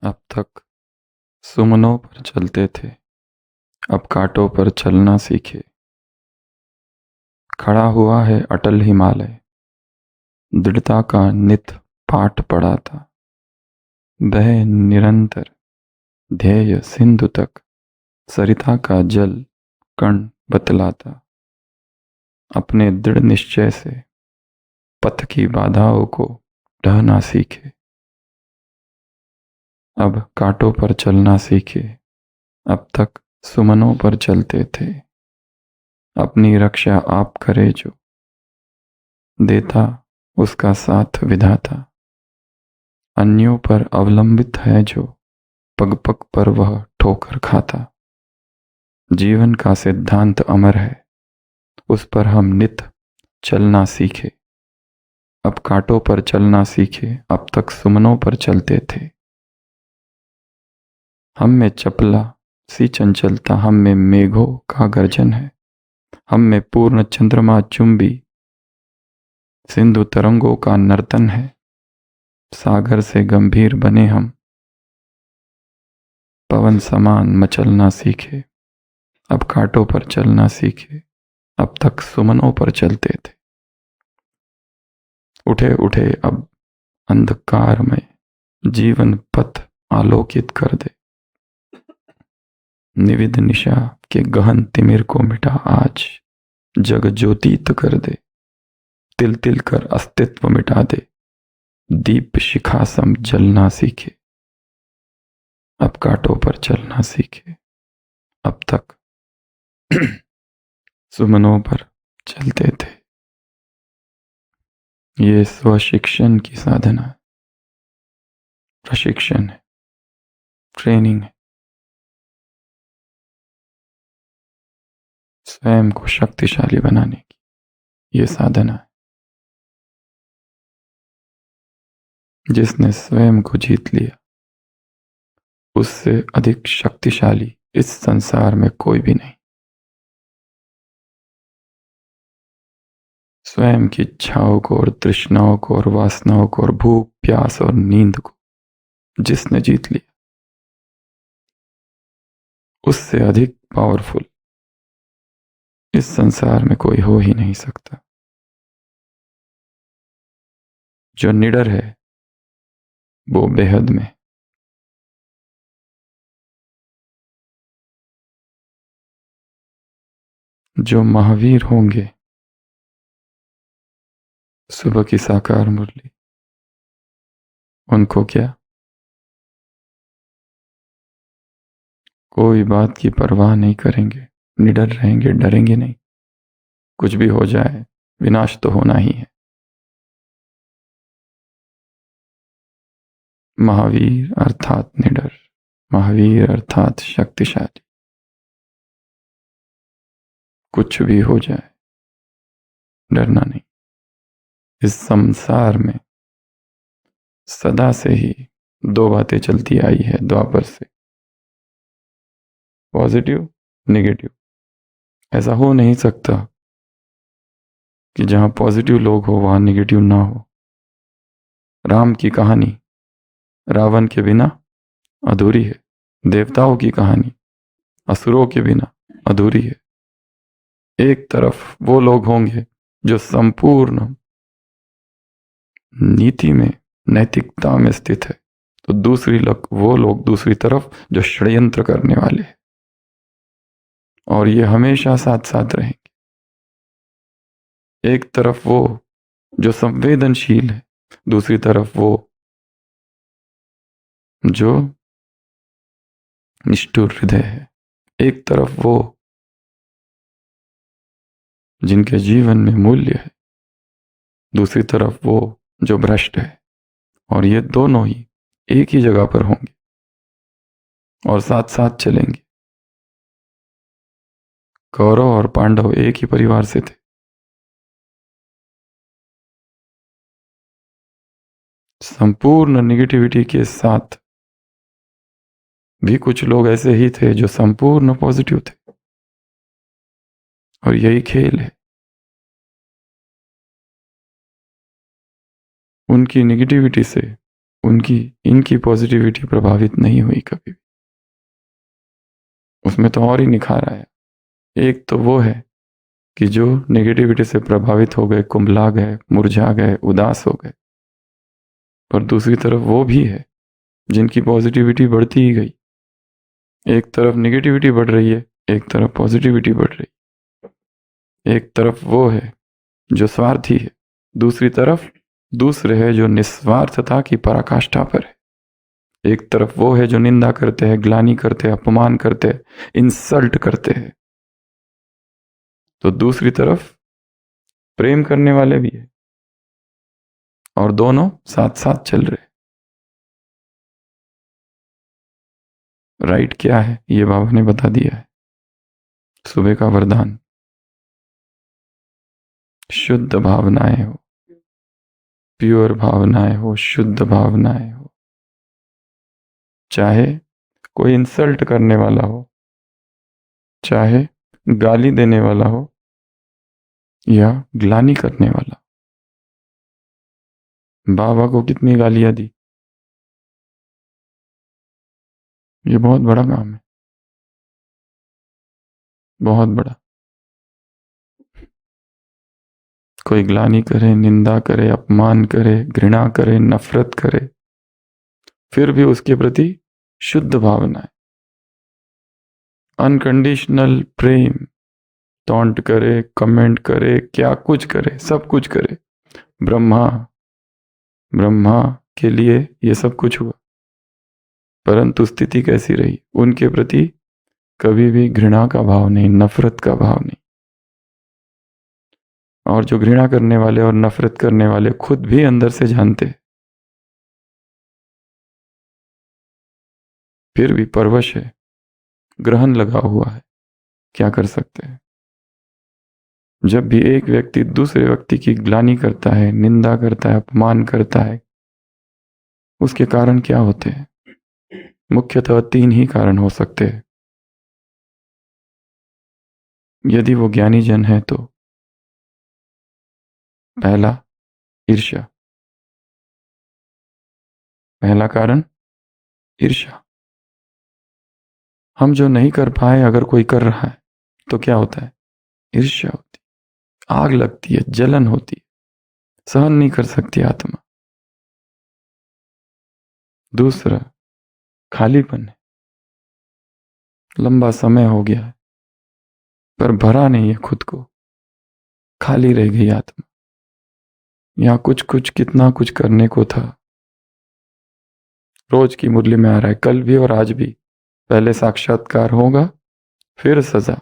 अब तक सुमनों पर चलते थे, अब कांटों पर चलना सीखे। खड़ा हुआ है अटल हिमालय, दृढ़ता का नित पाठ पढ़ा था। वह निरंतर ध्येय सिंधु तक, सरिता का जल कण बतलाता। अपने दृढ़ निश्चय से पथ की बाधाओं को ढहना सीखे। अब कांटों पर चलना सीखे, अब तक सुमनों पर चलते थे। अपनी रक्षा आप करे जो, देता उसका साथ विधाता। अन्यों पर अवलंबित है जो, पग पग पर वह ठोकर खाता। जीवन का सिद्धांत अमर है, उस पर हम नित चलना सीखे। अब कांटों पर चलना सीखे, अब तक सुमनों पर चलते थे। हम में चपला सी चंचलता, हम में मेघों का गर्जन है। हम में पूर्ण चंद्रमा चुंबी सिंधु तरंगों का नर्तन है। सागर से गंभीर बने हम, पवन समान मचलना सीखे। अब कांटों पर चलना सीखे, अब तक सुमनों पर चलते थे। उठे उठे अब अंधकार में जीवन पथ आलोकित कर दे। निविद निशा के गहन तिमिर को मिटा आज, जग ज्योतित कर दे। तिल तिल कर अस्तित्व मिटा दे, दीप शिखा सम जलना सीखे। अब कांटों पर चलना सीखे, अब तक सुमनों पर चलते थे। ये स्वशिक्षण की साधना है, प्रशिक्षण है, ट्रेनिंग है। स्वयं को शक्तिशाली बनाने की ये साधना है। जिसने स्वयं को जीत लिया, उससे अधिक शक्तिशाली इस संसार में कोई भी नहीं। स्वयं की इच्छाओं को और तृष्णाओं को और वासनाओं को और भूख प्यास और नींद को जिसने जीत लिया, उससे अधिक पावरफुल इस संसार में कोई हो ही नहीं सकता। जो निडर है वो बेहद में। जो महावीर होंगे, सुबह की साकार मुरली, उनको क्या कोई बात की परवाह नहीं करेंगे, निडर रहेंगे, डरेंगे नहीं। कुछ भी हो जाए, विनाश तो होना ही है। महावीर अर्थात निडर, महावीर अर्थात शक्तिशाली। कुछ भी हो जाए, डरना नहीं। इस संसार में सदा से ही दो बातें चलती आई है द्वापर से, पॉजिटिव, नेगेटिव। ऐसा हो नहीं सकता कि जहां पॉजिटिव लोग हो वहां नेगेटिव ना हो। राम की कहानी रावण के बिना अधूरी है। देवताओं की कहानी असुरों के बिना अधूरी है। एक तरफ वो लोग होंगे जो संपूर्ण नीति में, नैतिकता में स्थित है, तो वो लोग दूसरी तरफ जो षड्यंत्र करने वाले हैं, और ये हमेशा साथ साथ रहेंगे। एक तरफ वो जो संवेदनशील है, दूसरी तरफ वो जो निष्ठुर हृदय है। एक तरफ वो जिनके जीवन में मूल्य है, दूसरी तरफ वो जो भ्रष्ट है। और ये दोनों ही एक ही जगह पर होंगे और साथ साथ चलेंगे। कौरव और पांडव एक ही परिवार से थे। संपूर्ण निगेटिविटी के साथ भी कुछ लोग ऐसे ही थे जो संपूर्ण पॉजिटिव थे, और यही खेल है। उनकी निगेटिविटी से उनकी इनकी पॉजिटिविटी प्रभावित नहीं हुई कभी भी। उसमें तो और ही निखार आया। एक तो वो है कि जो नेगेटिविटी से प्रभावित हो गए, कुंभला गए, मुरझा गए, उदास हो गए, पर दूसरी तरफ वो भी है जिनकी पॉजिटिविटी बढ़ती ही गई। एक तरफ नेगेटिविटी बढ़ रही है, एक तरफ पॉजिटिविटी बढ़ रही है। एक तरफ वो है जो स्वार्थी है, दूसरी तरफ दूसरे है जो निस्वार्थता की पराकाष्ठा पर है। एक तरफ वो है जो निंदा करते हैं, ग्लानि करते हैं, अपमान करते हैं, इंसल्ट करते हैं, तो दूसरी तरफ प्रेम करने वाले भी है, और दोनों साथ साथ चल रहे। राइट क्या है ये बाबा ने बता दिया है। सुबह का वरदान, शुद्ध भावनाएं हो, प्योर भावनाएं हो, शुद्ध भावनाएं हो। चाहे कोई इंसल्ट करने वाला हो, चाहे गाली देने वाला हो, या ग्लानि करने वाला। बाबा को कितनी गालियां दी, ये बहुत बड़ा काम है, बहुत बड़ा। कोई ग्लानि करे, निंदा करे, अपमान करे, घृणा करे, नफरत करे, फिर भी उसके प्रति शुद्ध भावना है, अनकंडीशनल प्रेम। टॉन्ट करे, कमेंट करे, क्या कुछ करे, सब कुछ करे। ब्रह्मा ब्रह्मा के लिए ये सब कुछ हुआ, परंतु स्थिति कैसी रही? उनके प्रति कभी भी घृणा का भाव नहीं, नफरत का भाव नहीं। और जो घृणा करने वाले और नफरत करने वाले खुद भी अंदर से जानते हैं, फिर भी परवश है, ग्रहण लगा हुआ है, क्या कर सकते हैं? जब भी एक व्यक्ति दूसरे व्यक्ति की ग्लानि करता है, निंदा करता है, अपमान करता है, उसके कारण क्या होते हैं? मुख्यतः 3 ही कारण हो सकते हैं। यदि वो ज्ञानी जन है तो पहला, ईर्ष्या। पहला कारण ईर्ष्या। हम जो नहीं कर पाए अगर कोई कर रहा है तो क्या होता है? ईर्ष्या होती, आग लगती है, जलन होती है, सहन नहीं कर सकती आत्मा। दूसरा, खालीपन है। लंबा समय हो गया है पर भरा नहीं है खुद को, खाली रह गई आत्मा। यहां कुछ कुछ कितना कुछ करने को था, रोज की मुरली में आ रहा है, कल भी और आज भी। पहले साक्षात्कार होगा, फिर सजा।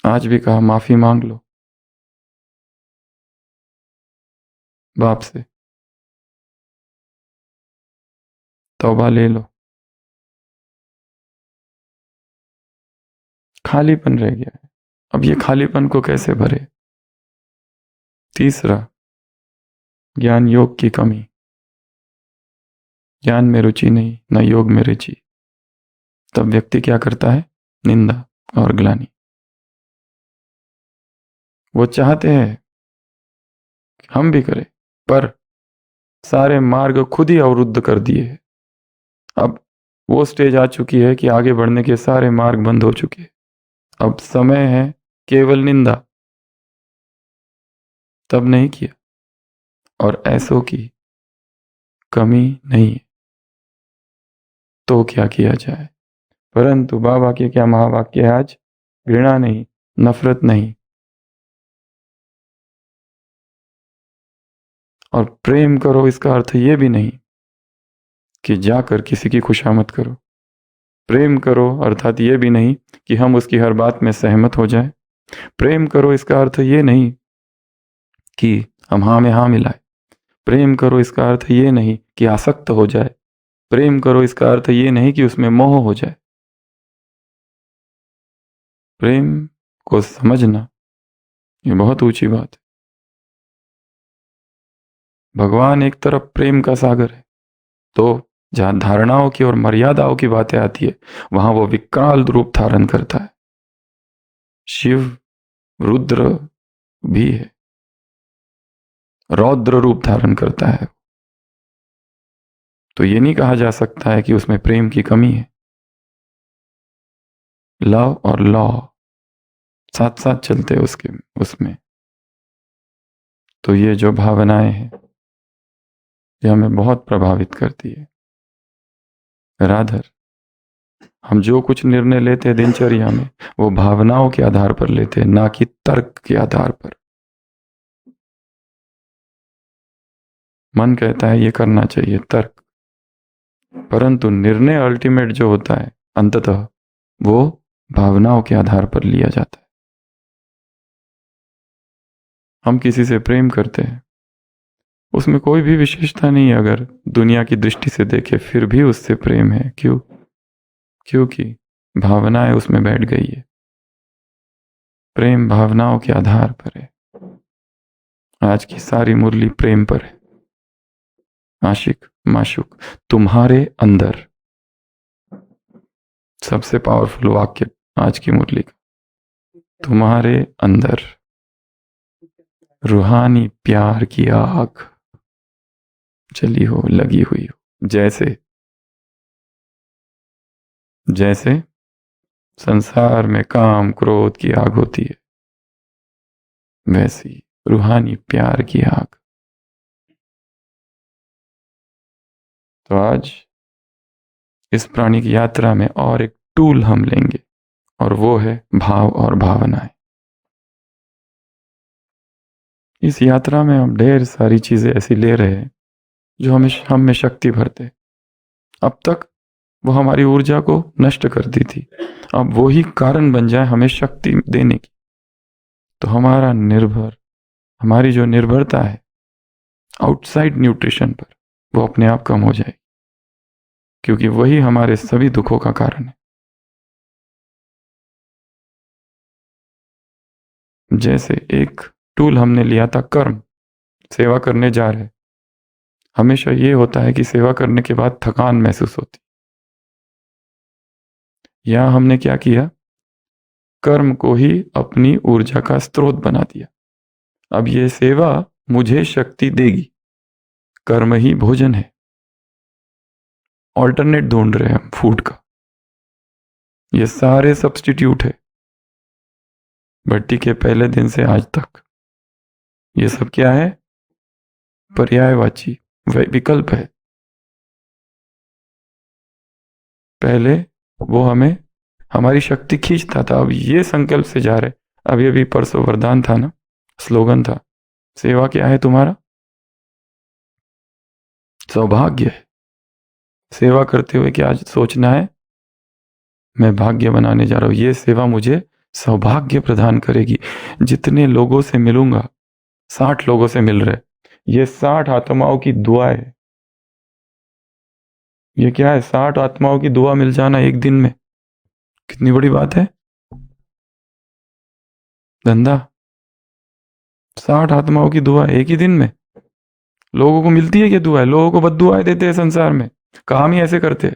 आज भी कहा माफी मांग लो बाप से, तौबा ले लो। खालीपन रह गया है, अब ये खालीपन को कैसे भरे? तीसरा, ज्ञान योग की कमी। ज्ञान में रुचि नहीं, न योग में रुचि। तब व्यक्ति क्या करता है? निंदा और ग्लानि। वो चाहते हैं हम भी करें, पर सारे मार्ग खुद ही अवरुद्ध कर दिए हैं। अब वो स्टेज आ चुकी है कि आगे बढ़ने के सारे मार्ग बंद हो चुके हैं। अब समय है केवल निंदा। तब नहीं किया, और ऐसों की कमी नहीं है, तो क्या किया जाए? परंतु बाबा के क्या महावाक्य है आज? घृणा नहीं, नफरत नहीं, और प्रेम करो इसका अर्थ ये भी नहीं कि जाकर किसी की खुशामद करो। प्रेम करो अर्थात ये भी नहीं कि हम उसकी हर बात में सहमत हो जाए। प्रेम करो इसका अर्थ ये नहीं कि हम हाँ में हाँ मिलाए। प्रेम करो इसका अर्थ ये नहीं कि आसक्त हो जाए। प्रेम करो इसका अर्थ ये नहीं कि उसमें मोह हो जाए। प्रेम को समझना ये बहुत ऊंची बात है। भगवान एक तरफ प्रेम का सागर है, तो जहां धारणाओं की और मर्यादाओं की बातें आती है वहां वो विकराल रूप धारण करता है। शिव रुद्र भी है, रौद्र रूप धारण करता है। तो ये नहीं कहा जा सकता है कि उसमें प्रेम की कमी है। लव और लॉ साथ साथ चलते हैं उसमें। तो ये जो भावनाएं हैं ये हमें बहुत प्रभावित करती है। राधर, हम जो कुछ निर्णय लेते हैं दिनचर्या में वो भावनाओं के आधार पर लेते हैं, ना कि तर्क के आधार पर। मन कहता है ये करना चाहिए, तर्क, परंतु निर्णय अल्टीमेट जो होता है अंततः वो भावनाओं के आधार पर लिया जाता है। हम किसी से प्रेम करते हैं, उसमें कोई भी विशेषता नहीं है, अगर दुनिया की दृष्टि से देखे फिर भी उससे प्रेम है। क्यों? क्योंकि भावनाएं उसमें बैठ गई है। प्रेम भावनाओं के आधार पर है। आज की सारी मुरली प्रेम पर है। आशिक माशुक तुम्हारे अंदर, सबसे पावरफुल वाक्य आज की मुरली का, तुम्हारे अंदर रूहानी प्यार की आग जली हो, लगी हुई हो। जैसे जैसे संसार में काम क्रोध की आग होती है, वैसी रूहानी प्यार की आग। तो आज इस प्राणी की यात्रा में और एक टूल हम लेंगे और वो है भाव और भावनाएं। इस यात्रा में हम ढेर सारी चीजें ऐसी ले रहे हैं जो हम में शक्ति भरते। अब तक वो हमारी ऊर्जा को नष्ट कर दी थी, अब वो ही कारण बन जाए हमें शक्ति देने की। तो हमारी जो निर्भरता है आउटसाइड न्यूट्रिशन पर, वो अपने आप कम हो जाएगी, क्योंकि वही हमारे सभी दुखों का कारण है। जैसे एक टूल हमने लिया था कर्म, सेवा करने जा रहे, हमेशा ये होता है कि सेवा करने के बाद थकान महसूस होती। यहां हमने क्या किया, कर्म को ही अपनी ऊर्जा का स्रोत बना दिया। अब ये सेवा मुझे शक्ति देगी, कर्म ही भोजन है। ऑल्टरनेट ढूंढ रहे हैं हम फूड का। ये सारे सब्स्टिट्यूट है भट्टी के पहले दिन से आज तक। ये सब क्या है? पर्यायवाची विकल्प है। पहले वो हमें हमारी शक्ति खींचता था, अब ये संकल्प से जा रहे। अभी अभी परसों वरदान था ना, स्लोगन था, सेवा क्या है तुम्हारा? सौभाग्य है। सेवा करते हुए क्या सोचना है? मैं भाग्य बनाने जा रहा हूं, ये सेवा मुझे सौभाग्य प्रदान करेगी। जितने लोगों से मिलूंगा, 60 लोगों से मिल रहे, ये 60 आत्माओं की दुआ है। ये क्या है? 60 आत्माओं की दुआ मिल जाना एक दिन में, कितनी बड़ी बात है। धंधा 60 आत्माओं की दुआ एक ही दिन में। लोगों को मिलती है क्या दुआ? लोगों को बद्दुआएं देते हैं संसार में, काम ही ऐसे करते हैं।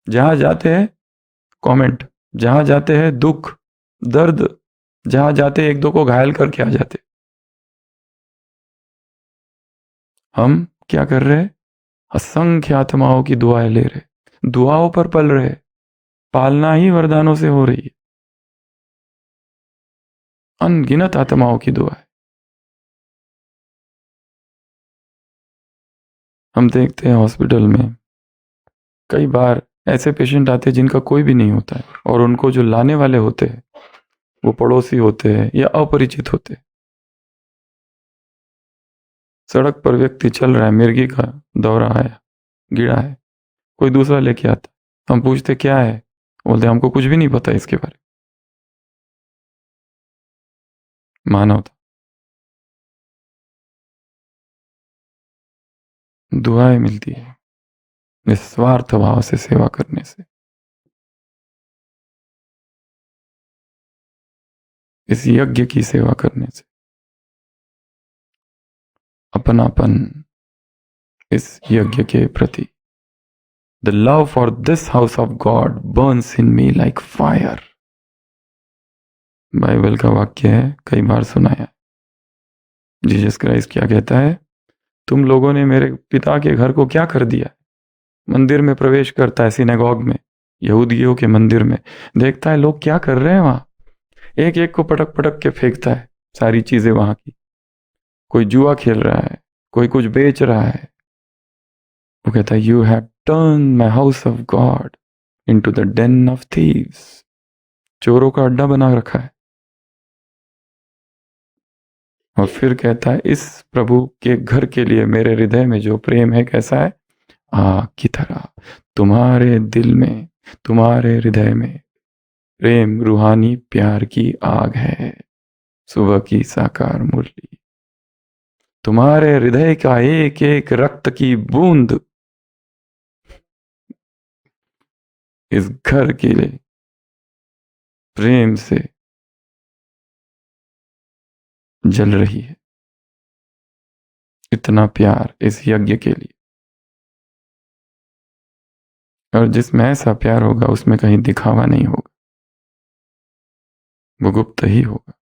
जहां जाते हैं कमेंट, जहां जाते हैं दुख दर्द, जहां जाते हैं एक दो को घायल करके आ जाते। हम क्या कर रहे हैं? असंख्य आत्माओं की दुआएं ले रहे, दुआओं पर पल रहे। पालना ही वरदानों से हो रही है। अनगिनत आत्माओं की दुआ है। हम देखते हैं हॉस्पिटल में कई बार ऐसे पेशेंट आते हैं जिनका कोई भी नहीं होता है, और उनको जो लाने वाले होते हैं वो पड़ोसी होते हैं या अपरिचित होते हैं। सड़क पर व्यक्ति चल रहा है, मिर्गी का दौरा आया, गिरा है, कोई दूसरा लेके आता, हम पूछते क्या है, बोलते हमको कुछ भी नहीं पता इसके बारे में। मानवता, दुआएं मिलती है निस्वार्थ भाव से सेवा करने से। इस यज्ञ की सेवा करने से अपनापन इस यज्ञ के प्रति, the love for this house of God Burns in me like fire, Bible का वाक्य है, कई बार सुनाया। जीसस क्राइस्ट क्या कहता है? तुम लोगों ने मेरे पिता के घर को क्या कर दिया? मंदिर में प्रवेश करता है, सिनेगॉग में, यहूदियों के मंदिर में, देखता है लोग क्या कर रहे हैं वहां, एक एक को पटक पटक के फेंकता है सारी चीजें वहां की। कोई जुआ खेल रहा है, कोई कुछ बेच रहा है। वो कहता है, you have turn my house of God into the Dane of thieves. चोरों का अड्डा बना रखा है। और फिर कहता है, इस प्रभु के घर के लिए मेरे हृदय में जो प्रेम है कैसा है? आग की तरह। तुम्हारे दिल में, तुम्हारे हृदय में प्रेम रूहानी प्यार की आग है, सुबह की साकार मुरली। तुम्हारे हृदय का एक एक रक्त की बूंद इस घर के लिए प्रेम से जल रही है। इतना प्यार इस यज्ञ के लिए। और जिसमें ऐसा प्यार होगा उसमें कहीं दिखावा नहीं होगा, वो गुप्त ही होगा।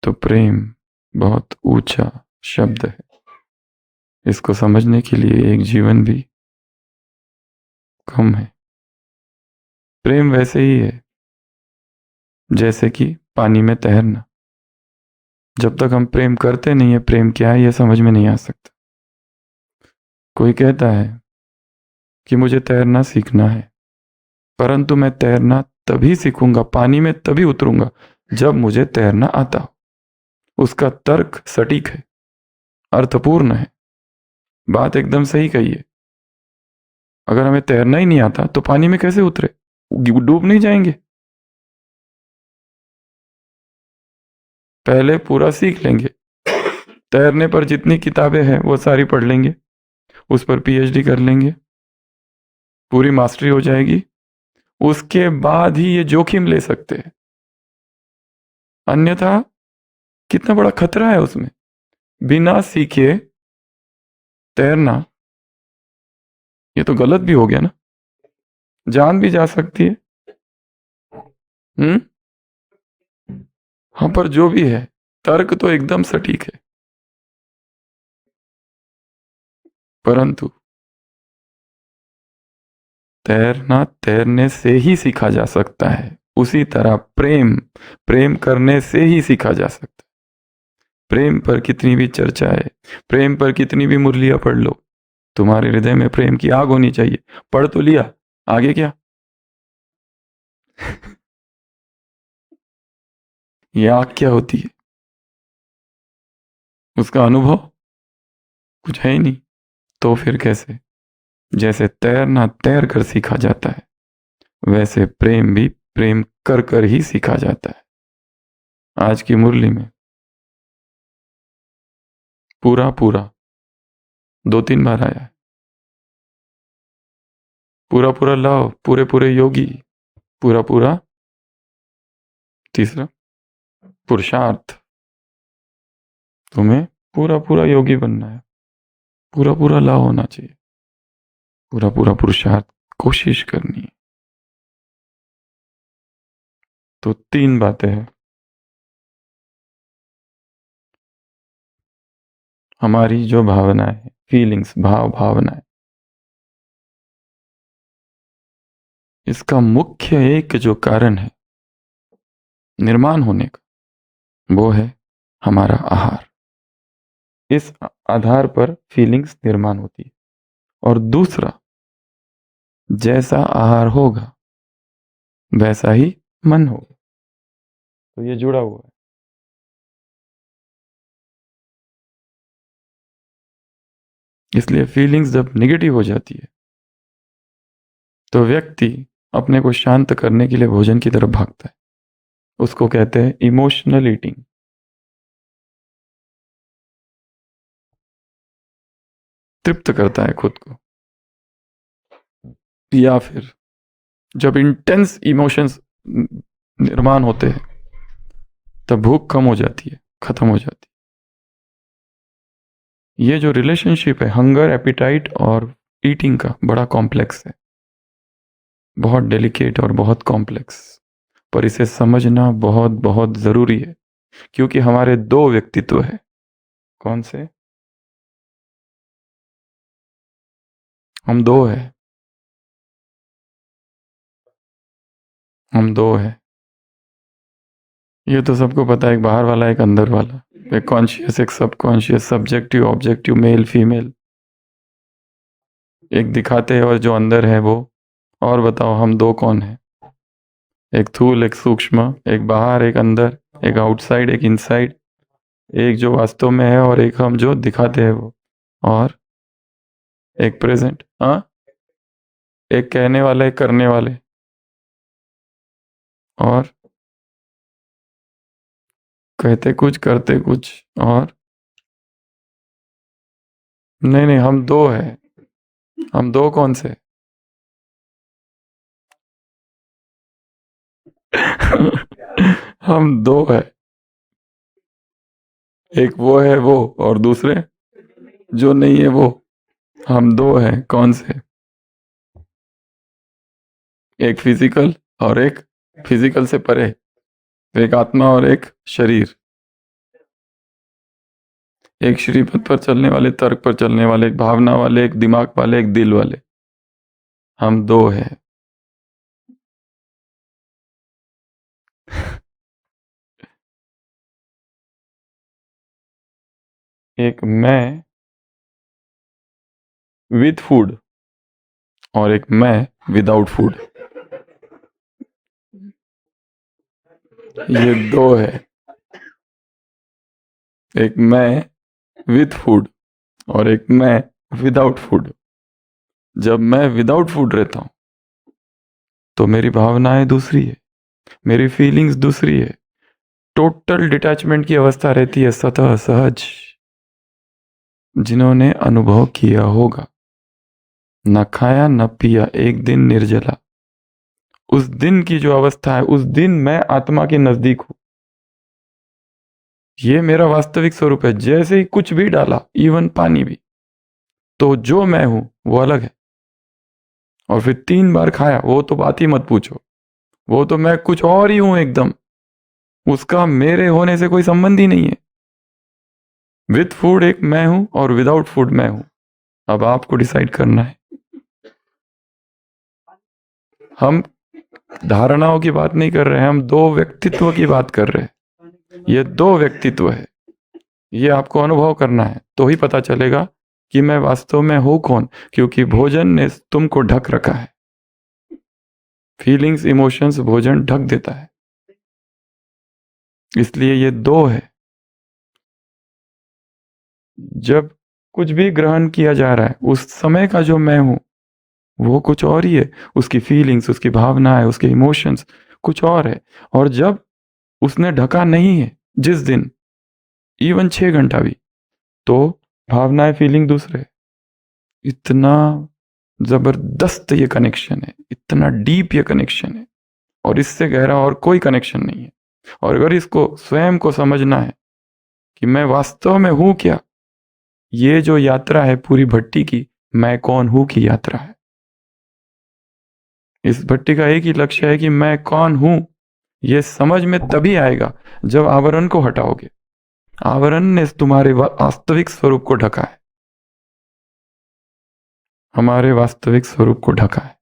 तो प्रेम बहुत ऊंचा शब्द है। इसको समझने के लिए एक जीवन भी कम है। प्रेम वैसे ही है जैसे कि पानी में तैरना। जब तक हम प्रेम करते नहीं है, प्रेम क्या है यह समझ में नहीं आ सकता। कोई कहता है कि मुझे तैरना सीखना है, परंतु मैं तैरना तभी सीखूंगा, पानी में तभी उतरूंगा जब मुझे तैरना आता हो। उसका तर्क सटीक है, अर्थपूर्ण है, बात एकदम सही कही है। अगर हमें तैरना ही नहीं आता तो पानी में कैसे उतरे? डूब नहीं जाएंगे? पहले पूरा सीख लेंगे, तैरने पर जितनी किताबें हैं वो सारी पढ़ लेंगे, उस पर पीएचडी कर लेंगे, पूरी मास्टरी हो जाएगी, उसके बाद ही ये जोखिम ले सकते हैं। अन्यथा कितना बड़ा खतरा है उसमें। बिना सीखे तैरना, ये तो गलत भी हो गया ना, जान भी जा सकती है। हाँ, पर जो भी है, तर्क तो एकदम सटीक है। परंतु तैरना तैरने से ही सीखा जा सकता है। उसी तरह प्रेम प्रेम करने से ही सीखा जा सकता है। प्रेम पर कितनी भी चर्चा है, प्रेम पर कितनी भी मुरलियां पढ़ लो, तुम्हारे हृदय में प्रेम की आग होनी चाहिए। पढ़ तो लिया, आगे क्या? ये आग क्या होती है? उसका अनुभव कुछ है ही नहीं। तो फिर कैसे? जैसे तैरना तैर कर सीखा जाता है, वैसे प्रेम भी प्रेम कर कर ही सीखा जाता है। आज की मुरली में पूरा पूरा 2-3 बार आया है। पूरा पूरा लाओ, पूरे पूरे योगी, पूरा पूरा, तीसरा पुरुषार्थ। तुम्हें पूरा पूरा योगी बनना है, पूरा पूरा लाभ होना चाहिए, पूरा पूरा पुरुषार्थ कोशिश करनी है। तो 3 बातें हैं। हमारी जो भावनाएं है, फीलिंग्स, भावनाएं, इसका मुख्य एक जो कारण है निर्माण होने का, वो है हमारा आहार। इस आधार पर फीलिंग्स निर्माण होती है। और दूसरा, जैसा आहार होगा वैसा ही मन होगा। तो ये जुड़ा हुआ है। इसलिए फीलिंग्स जब निगेटिव हो जाती है तो व्यक्ति अपने को शांत करने के लिए भोजन की तरफ भागता है। उसको कहते हैं इमोशनल ईटिंग। तृप्त करता है खुद को। या फिर जब इंटेंस इमोशंस निर्माण होते हैं तब भूख कम हो जाती है, खत्म हो जाती है। ये जो रिलेशनशिप है हंगर, एपिटाइट और ईटिंग का, बड़ा कॉम्प्लेक्स है, बहुत डेलिकेट और बहुत कॉम्प्लेक्स। पर इसे समझना बहुत बहुत जरूरी है, क्योंकि हमारे दो व्यक्तित्व है। कौन से? हम दो है। हम दो है। ये तो सबको पता है, एक बाहर वाला एक अंदर वाला, एक कॉन्शियस एक सब conscious, subjective objective, male female. एक दिखाते हैं और जो अंदर है वो। और बताओ हम दो कौन है? एक थूल एक सूक्ष्म, एक बाहर एक अंदर, एक आउटसाइड एक इनसाइड, एक जो वास्तव में है और एक हम जो दिखाते हैं वो। और एक प्रेजेंट। हाँ, एक कहने वाले एक करने वाले। और कहते कुछ करते कुछ। और नहीं नहीं, हम दो है। हम दो कौन से? हम दो है। एक वो है वो, और दूसरे जो नहीं है वो। हम दो हैं, कौन से? एक फिजिकल और एक फिजिकल से परे। एक आत्मा और एक शरीर। एक श्रीपद पर चलने वाले, तर्क पर चलने वाले, एक भावना वाले, एक दिमाग वाले, एक दिल वाले। हम दो हैं। एक मैं विद फूड और एक मैं विदाउट फूड। ये दो है। एक मैं विद फूड और एक मैं विदाउट फूड। जब मैं विदाउट फूड रहता हूं तो मेरी भावनाएं दूसरी है, मेरी फीलिंग्स दूसरी है। टोटल डिटैचमेंट की अवस्था रहती है, स्वतः सहज। जिन्होंने अनुभव किया होगा, न खाया न पिया, एक दिन निर्जला, उस दिन की जो अवस्था है, उस दिन मैं आत्मा के नजदीक हूं। ये मेरा वास्तविक स्वरूप है। जैसे ही कुछ भी डाला, इवन पानी भी, तो जो मैं हूं वो अलग है। और फिर 3 बार खाया, वो तो बात ही मत पूछो। वो तो मैं कुछ और ही हूं एकदम। उसका मेरे होने से कोई संबंध ही नहीं है। विद फूड एक मैं हूं और विदाउट फूड मैं हूं। अब आपको डिसाइड करना है। हम धारणाओं की बात नहीं कर रहे हैं, हम दो व्यक्तित्व की बात कर रहे हैं। ये दो व्यक्तित्व है। ये आपको अनुभव करना है, तो ही पता चलेगा कि मैं वास्तव में हूं कौन। क्योंकि भोजन ने तुमको ढक रखा है। फीलिंग्स इमोशंस भोजन ढक देता है। इसलिए ये दो है। जब कुछ भी ग्रहण किया जा रहा है, उस समय का जो मैं हूं वो कुछ और ही है। उसकी फीलिंग्स, उसकी भावनाएं, उसके इमोशंस कुछ और है। और जब उसने ढका नहीं है, जिस दिन इवन 6 घंटा भी, तो भावनाएं फीलिंग दूसरे। इतना जबरदस्त ये कनेक्शन है, इतना डीप ये कनेक्शन है, और इससे गहरा और कोई कनेक्शन नहीं है। और अगर इसको स्वयं को समझना है कि मैं वास्तव में हूं क्या, ये जो यात्रा है पूरी भट्टी की, मैं कौन हूं की यात्रा है। इस भट्टी का एक ही लक्ष्य है कि मैं कौन हूं। ये समझ में तभी आएगा जब आवरण को हटाओगे। आवरण ने तुम्हारे वास्तविक स्वरूप को ढका है। हमारे वास्तविक स्वरूप को ढका है।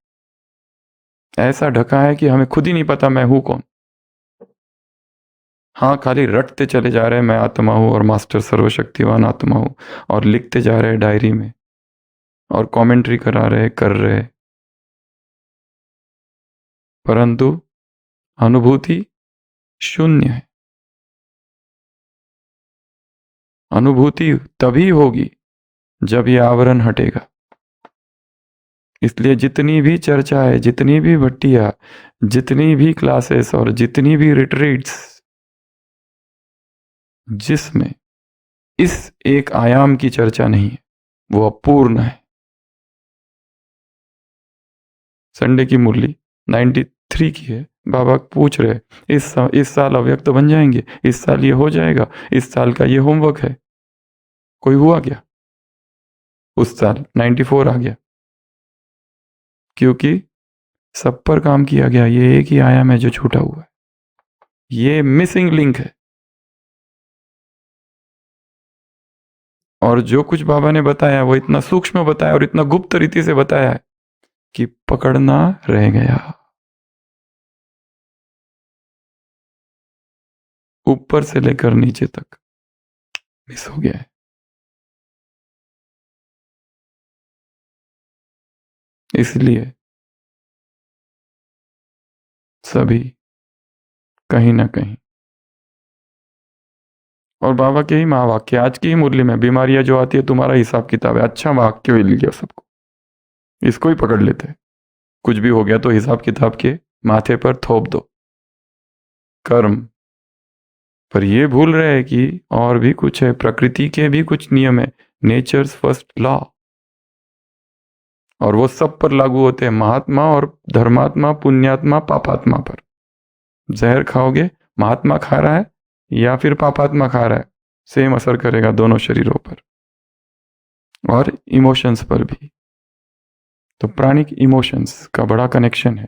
ऐसा ढका है कि हमें खुद ही नहीं पता मैं हूं कौन। हाँ, खाली रटते चले जा रहे हैं मैं आत्मा हूं और मास्टर सर्वशक्तिवान आत्मा हूं, और लिखते जा रहे हैं डायरी में, और कमेंट्री करा रहे कर रहे। परंतु अनुभूति शून्य है। अनुभूति तभी होगी जब ये आवरण हटेगा। इसलिए जितनी भी चर्चा है, जितनी भी भट्टियां, जितनी भी क्लासेस और जितनी भी रिट्रीट्स, जिसमें इस एक आयाम की चर्चा नहीं है, वो अपूर्ण है। संडे की मुरली 93 की है। बाबा पूछ रहे, इस साल अव्यक्त तो बन जाएंगे, इस साल ये हो जाएगा, इस साल का ये होमवर्क है। कोई हुआ क्या? उस साल 94 आ गया, क्योंकि सब पर काम किया गया। ये एक ही आयाम है जो छूटा हुआ है। ये मिसिंग लिंक है। और जो कुछ बाबा ने बताया वो इतना सूक्ष्म बताया और इतना गुप्त रीति से बताया है कि पकड़ना रह गया। ऊपर से लेकर नीचे तक मिस हो गया है। इसलिए सभी कहीं ना कहीं, और बाबा के ही महावाक्य, आज की ही मुरली में, बीमारियां जो आती है तुम्हारा हिसाब किताब है, अच्छा वाक्य मिल गया सबको, इसको ही पकड़ लेते हैं। कुछ भी हो गया तो हिसाब किताब के माथे पर थोप दो कर्म। पर ये भूल रहे हैं कि और भी कुछ है, प्रकृति के भी कुछ नियम है, नेचर्स फर्स्ट लॉ, और वो सब पर लागू होते हैं, महात्मा और धर्मात्मा, पुण्यात्मा, पापात्मा पर। जहर खाओगे, महात्मा खा रहा है या फिर पापात्मा खा रहा है, सेम असर करेगा दोनों शरीरों पर, और इमोशंस पर भी। तो प्राणिक इमोशंस का बड़ा कनेक्शन है,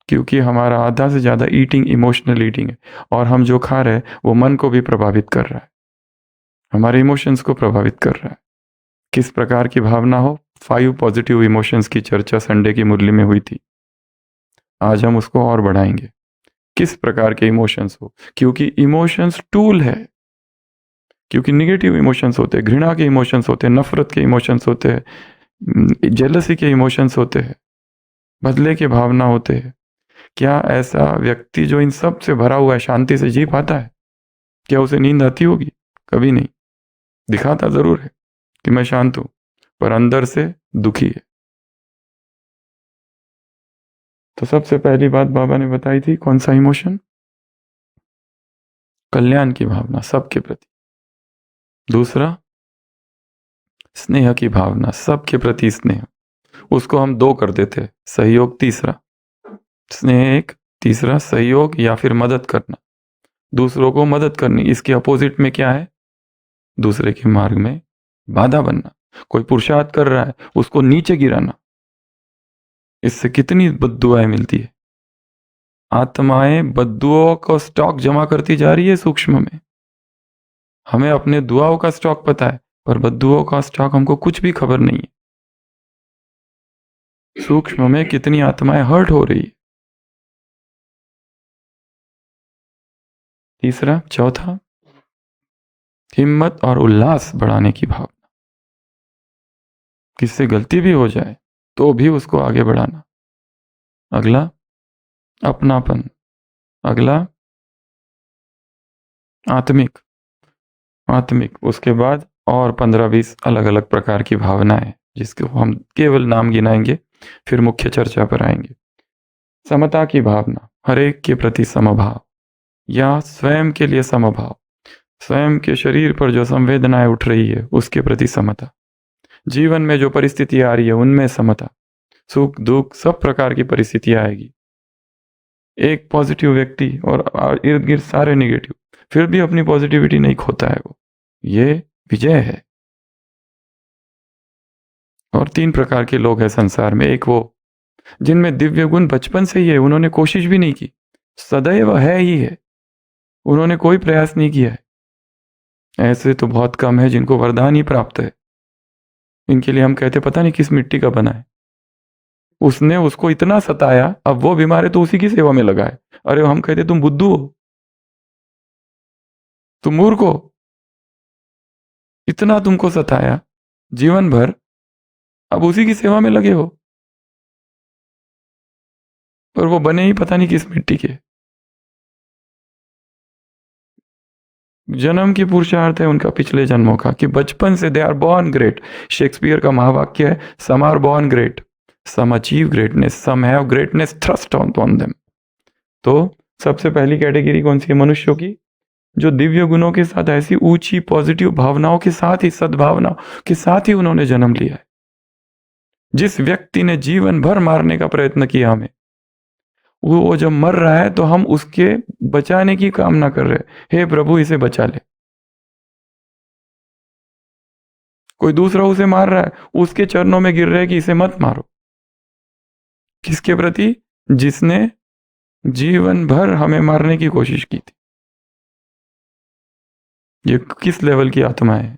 क्योंकि हमारा आधा से ज़्यादा ईटिंग इमोशनल ईटिंग है, और हम जो खा रहे हैं वो मन को भी प्रभावित कर रहा है, हमारे इमोशंस को प्रभावित कर रहा है। किस प्रकार की भावना हो, 5 पॉजिटिव इमोशंस की चर्चा संडे की मुरली में हुई थी, आज हम उसको और बढ़ाएंगे। किस प्रकार के इमोशंस हो, क्योंकि इमोशंस टूल है, क्योंकि निगेटिव इमोशंस होते हैं, घृणा के इमोशंस होते हैं, नफरत के इमोशंस होते हैं, जेलसी के इमोशंस होते हैं, बदले के भावना होते हैं। क्या ऐसा व्यक्ति जो इन सब से भरा हुआ है शांति से जी पाता है? क्या उसे नींद आती होगी? कभी नहीं। दिखाता जरूर है कि मैं शांत हूं, पर अंदर से दुखी है। तो सबसे पहली बात बाबा ने बताई थी, कौन सा इमोशन? कल्याण की भावना सबके प्रति। दूसरा, स्नेह की भावना, सबके प्रति स्नेह, उसको हम 2 कर देते, सहयोग तीसरा। स्नेह एक, तीसरा सहयोग या फिर मदद करना, दूसरों को मदद करनी। इसके अपोजिट में क्या है? दूसरे के मार्ग में बाधा बनना। कोई पुरुषार्थ कर रहा है, उसको नीचे गिराना। इससे कितनी बद्दुआएं मिलती है। आत्माएं बद्दुओं को स्टॉक जमा करती जा रही है सूक्ष्म में। हमें अपने दुआओं का स्टॉक पता है, पर बद्दुओं का स्टॉक हमको कुछ भी खबर नहीं है। सूक्ष्म में कितनी आत्माएं हर्ट हो रही है। तीसरा, चौथा, हिम्मत और उल्लास बढ़ाने की भावना। किससे गलती भी हो जाए तो भी उसको आगे बढ़ाना। अगला, अपनापन। अगला, आत्मिक। उसके बाद और 15-20 अलग अलग प्रकार की भावनाएं, जिसको हम केवल नाम गिनाएंगे, फिर मुख्य चर्चा पर आएंगे। समता की भावना, हरेक के प्रति समभाव, या स्वयं के लिए समभाव, स्वयं के शरीर पर जो संवेदनाएं उठ रही है उसके प्रति समता, जीवन में जो परिस्थिति आ रही है उनमें समता। सुख दुख सब प्रकार की परिस्थितियां आएगी, एक पॉजिटिव व्यक्ति और इर्द गिर्द सारे निगेटिव, फिर भी अपनी पॉजिटिविटी नहीं खोता है वो, ये विजय है। और 3 प्रकार के लोग हैं संसार में। एक वो जिनमें दिव्य गुण बचपन से ही है, उन्होंने कोशिश भी नहीं की, सदैव है ही है, उन्होंने कोई प्रयास नहीं किया है। ऐसे तो बहुत कम है जिनको वरदान ही प्राप्त है। इनके लिए हम कहते पता नहीं किस मिट्टी का बना है। उसने उसको इतना सताया, अब वो बीमार है तो उसी की सेवा में लगा है। अरे हम कहते तुम बुद्धू हो, तुम मूर्ख हो, इतना तुमको सताया जीवन भर, अब उसी की सेवा में लगे हो। पर वो बने ही पता नहीं किस मिट्टी के। जन्म की पुरुषार्थ है उनका पिछले जन्मों का, कि बचपन से they are born great. Shakespeare का महावाक्य है, some are born great, some achieve greatness, some have greatness thrust on them. तो सबसे पहली कैटेगरी कौन सी है मनुष्यों की? जो दिव्य गुणों के साथ, ऐसी ऊंची पॉजिटिव भावनाओं के साथ ही, सद्भावनाओं के साथ ही उन्होंने जन्म लिया है। जिस व्यक्ति ने जीवन भर मारने का प्रयत्न किया हमें, वो जब मर रहा है तो हम उसके बचाने की कामना कर रहे हैं, हे प्रभु इसे बचा ले। कोई दूसरा उसे मार रहा है, उसके चरणों में गिर रहे कि इसे मत मारो। किसके प्रति? जिसने जीवन भर हमें मारने की कोशिश की थी। ये किस लेवल की आत्मा है?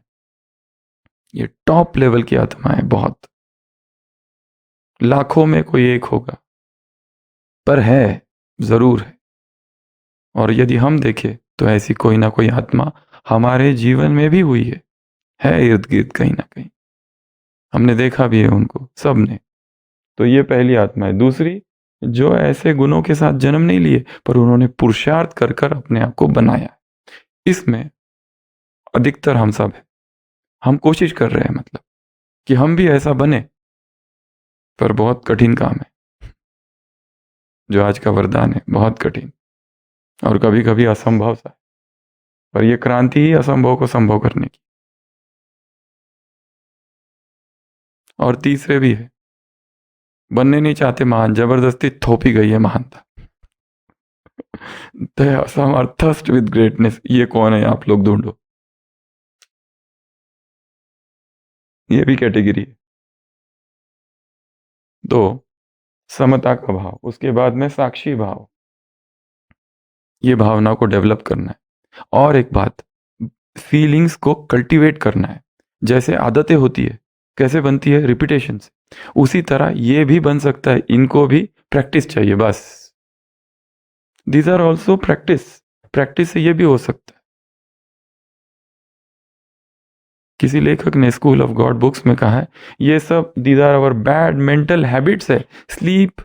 ये टॉप लेवल की आत्मा है, बहुत लाखों में कोई एक होगा, पर है, जरूर है। और यदि हम देखें तो ऐसी कोई ना कोई आत्मा हमारे जीवन में भी हुई है इर्द गिर्द कहीं ना कहीं। हमने देखा भी है उनको, सब ने। तो ये पहली आत्मा है। दूसरी, जो ऐसे गुणों के साथ जन्म नहीं लिए, पर उन्होंने पुरुषार्थ कर कर अपने आप को बनाया। इसमें अधिकतर हम सब है। हम कोशिश कर रहे हैं, मतलब कि हम भी ऐसा बने, पर बहुत कठिन काम है। जो आज का वरदान है, बहुत कठिन और कभी कभी असंभव सा है। पर यह क्रांति ही असंभव को संभव करने की। और तीसरे भी है, बनने नहीं चाहते महान, जबरदस्ती थोपी गई है महानता। Some are thrust with greatness. ये कौन है, आप लोग ढूंढो। ये भी कैटेगरी है। दो, समता का भाव। उसके बाद में साक्षी भाव। ये भावना को डेवलप करना है। और एक बात, फीलिंग्स को कल्टीवेट करना है। जैसे आदतें होती है, कैसे बनती है? रिपीटेशन से। उसी तरह ये भी बन सकता है, इनको भी प्रैक्टिस चाहिए बस। These are also practice. Practice से ये भी हो सकता है। किसी लेखक ने स्कूल ऑफ गॉड बुक्स में कहा है, ये सब these are our bad mental habits है। Sleep,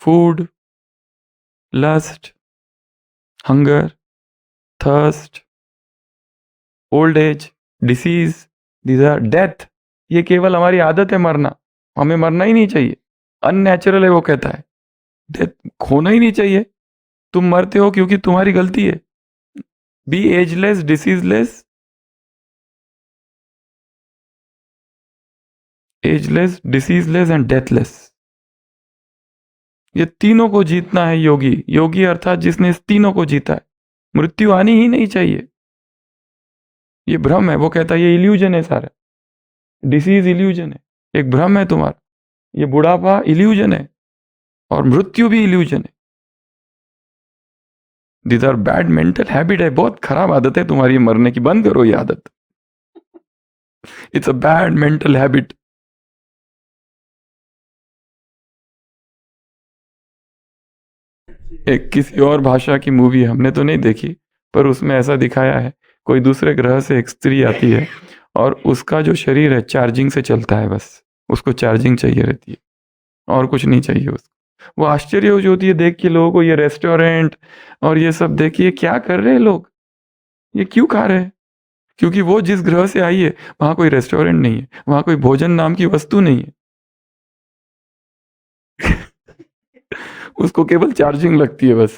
food, lust, hunger, thirst, old age, disease, these are death. ये केवल हमारी आदत है मरना। हमें मरना ही नहीं चाहिए, अननेचुरल है। वो कहता है डेथ खोना ही नहीं चाहिए। तुम मरते हो क्योंकि तुम्हारी गलती है। Be ageless, diseaseless, ageless, diseaseless and deathless. ये तीनों को जीतना है योगी। योगी अर्थात जिसने इस तीनों को जीता है। मृत्यु आनी ही नहीं चाहिए। ये भ्रम है। वो कहता है ये इल्यूजन है सारा। डिसीज इल्यूजन है, एक भ्रम है तुम्हारा। ये बुढ़ापा इल्यूजन है और मृत्यु भी इल्यूजन है। This are bad mental habit है। बहुत खराब आदत है तुम्हारी मरने की। बंद करो ये आदत। It's a bad mental habit. एक किसी और भाषा की मूवी हमने तो नहीं देखी, पर उसमें ऐसा दिखाया है, कोई दूसरे ग्रह से एक स्त्री आती है और उसका जो शरीर है चार्जिंग से चलता है। बस उसको चार्जिंग चाहिए रहती है और कुछ नहीं चाहिए उसको। वो आश्चर्य हो होती है देख के लोगों को, ये रेस्टोरेंट और ये सब देखिए क्या कर रहे हैं लोग, ये क्यों खा रहे हैं? क्योंकि वो जिस ग्रह से आई है वहां कोई रेस्टोरेंट नहीं है, वहां कोई भोजन नाम की वस्तु नहीं है। उसको केवल चार्जिंग लगती है बस।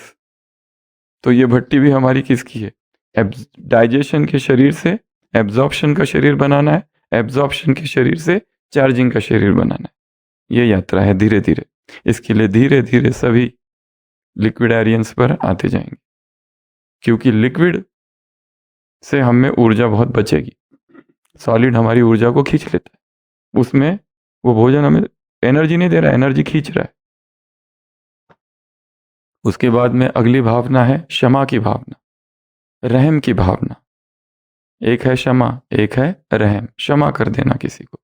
तो ये भट्टी भी हमारी किसकी है? डाइजेशन के शरीर से एब्जॉर्प्शन का शरीर बनाना है, एब्जॉर्प्शन के शरीर से चार्जिंग का शरीर बनाना है। ये यात्रा है धीरे धीरे। इसके लिए धीरे धीरे सभी लिक्विडेरियंस पर आते जाएंगे, क्योंकि लिक्विड से हमें ऊर्जा बहुत बचेगी। सॉलिड हमारी ऊर्जा को खींच लेता है, उसमें वो भोजन हमें एनर्जी नहीं दे रहा है, एनर्जी खींच रहा है। उसके बाद में अगली भावना है क्षमा की भावना, रहम की भावना। एक है क्षमा, एक है रहम। क्षमा कर देना किसी को,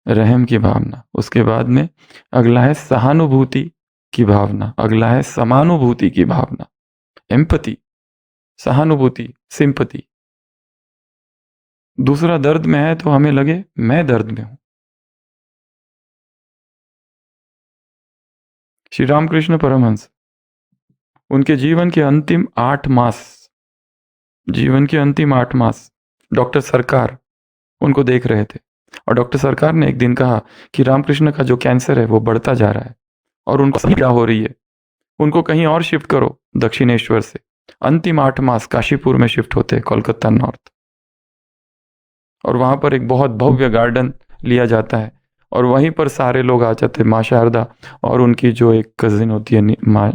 रहम की भावना। उसके बाद में अगला है सहानुभूति की भावना, अगला है समानुभूति की भावना, एम्पति, सहानुभूति, सिंपति। दूसरा दर्द में है तो हमें लगे मैं दर्द में हूं। श्री रामकृष्ण परमहंस, उनके जीवन के अंतिम 8 मास, जीवन के अंतिम 8 मास डॉक्टर सरकार उनको देख रहे थे। और डॉक्टर सरकार ने एक दिन कहा कि रामकृष्ण का जो कैंसर है वो बढ़ता जा रहा है और उनको समस्या हो रही है, उनको कहीं और शिफ्ट करो दक्षिणेश्वर से। अंतिम 8 मास काशीपुर में शिफ्ट होते हैं, कोलकाता नॉर्थ। और वहां पर एक बहुत भव्य गार्डन लिया जाता है और वहीं पर सारे लोग आ जाते हैं। माँ शारदा और उनकी जो एक कजिन होती है माँ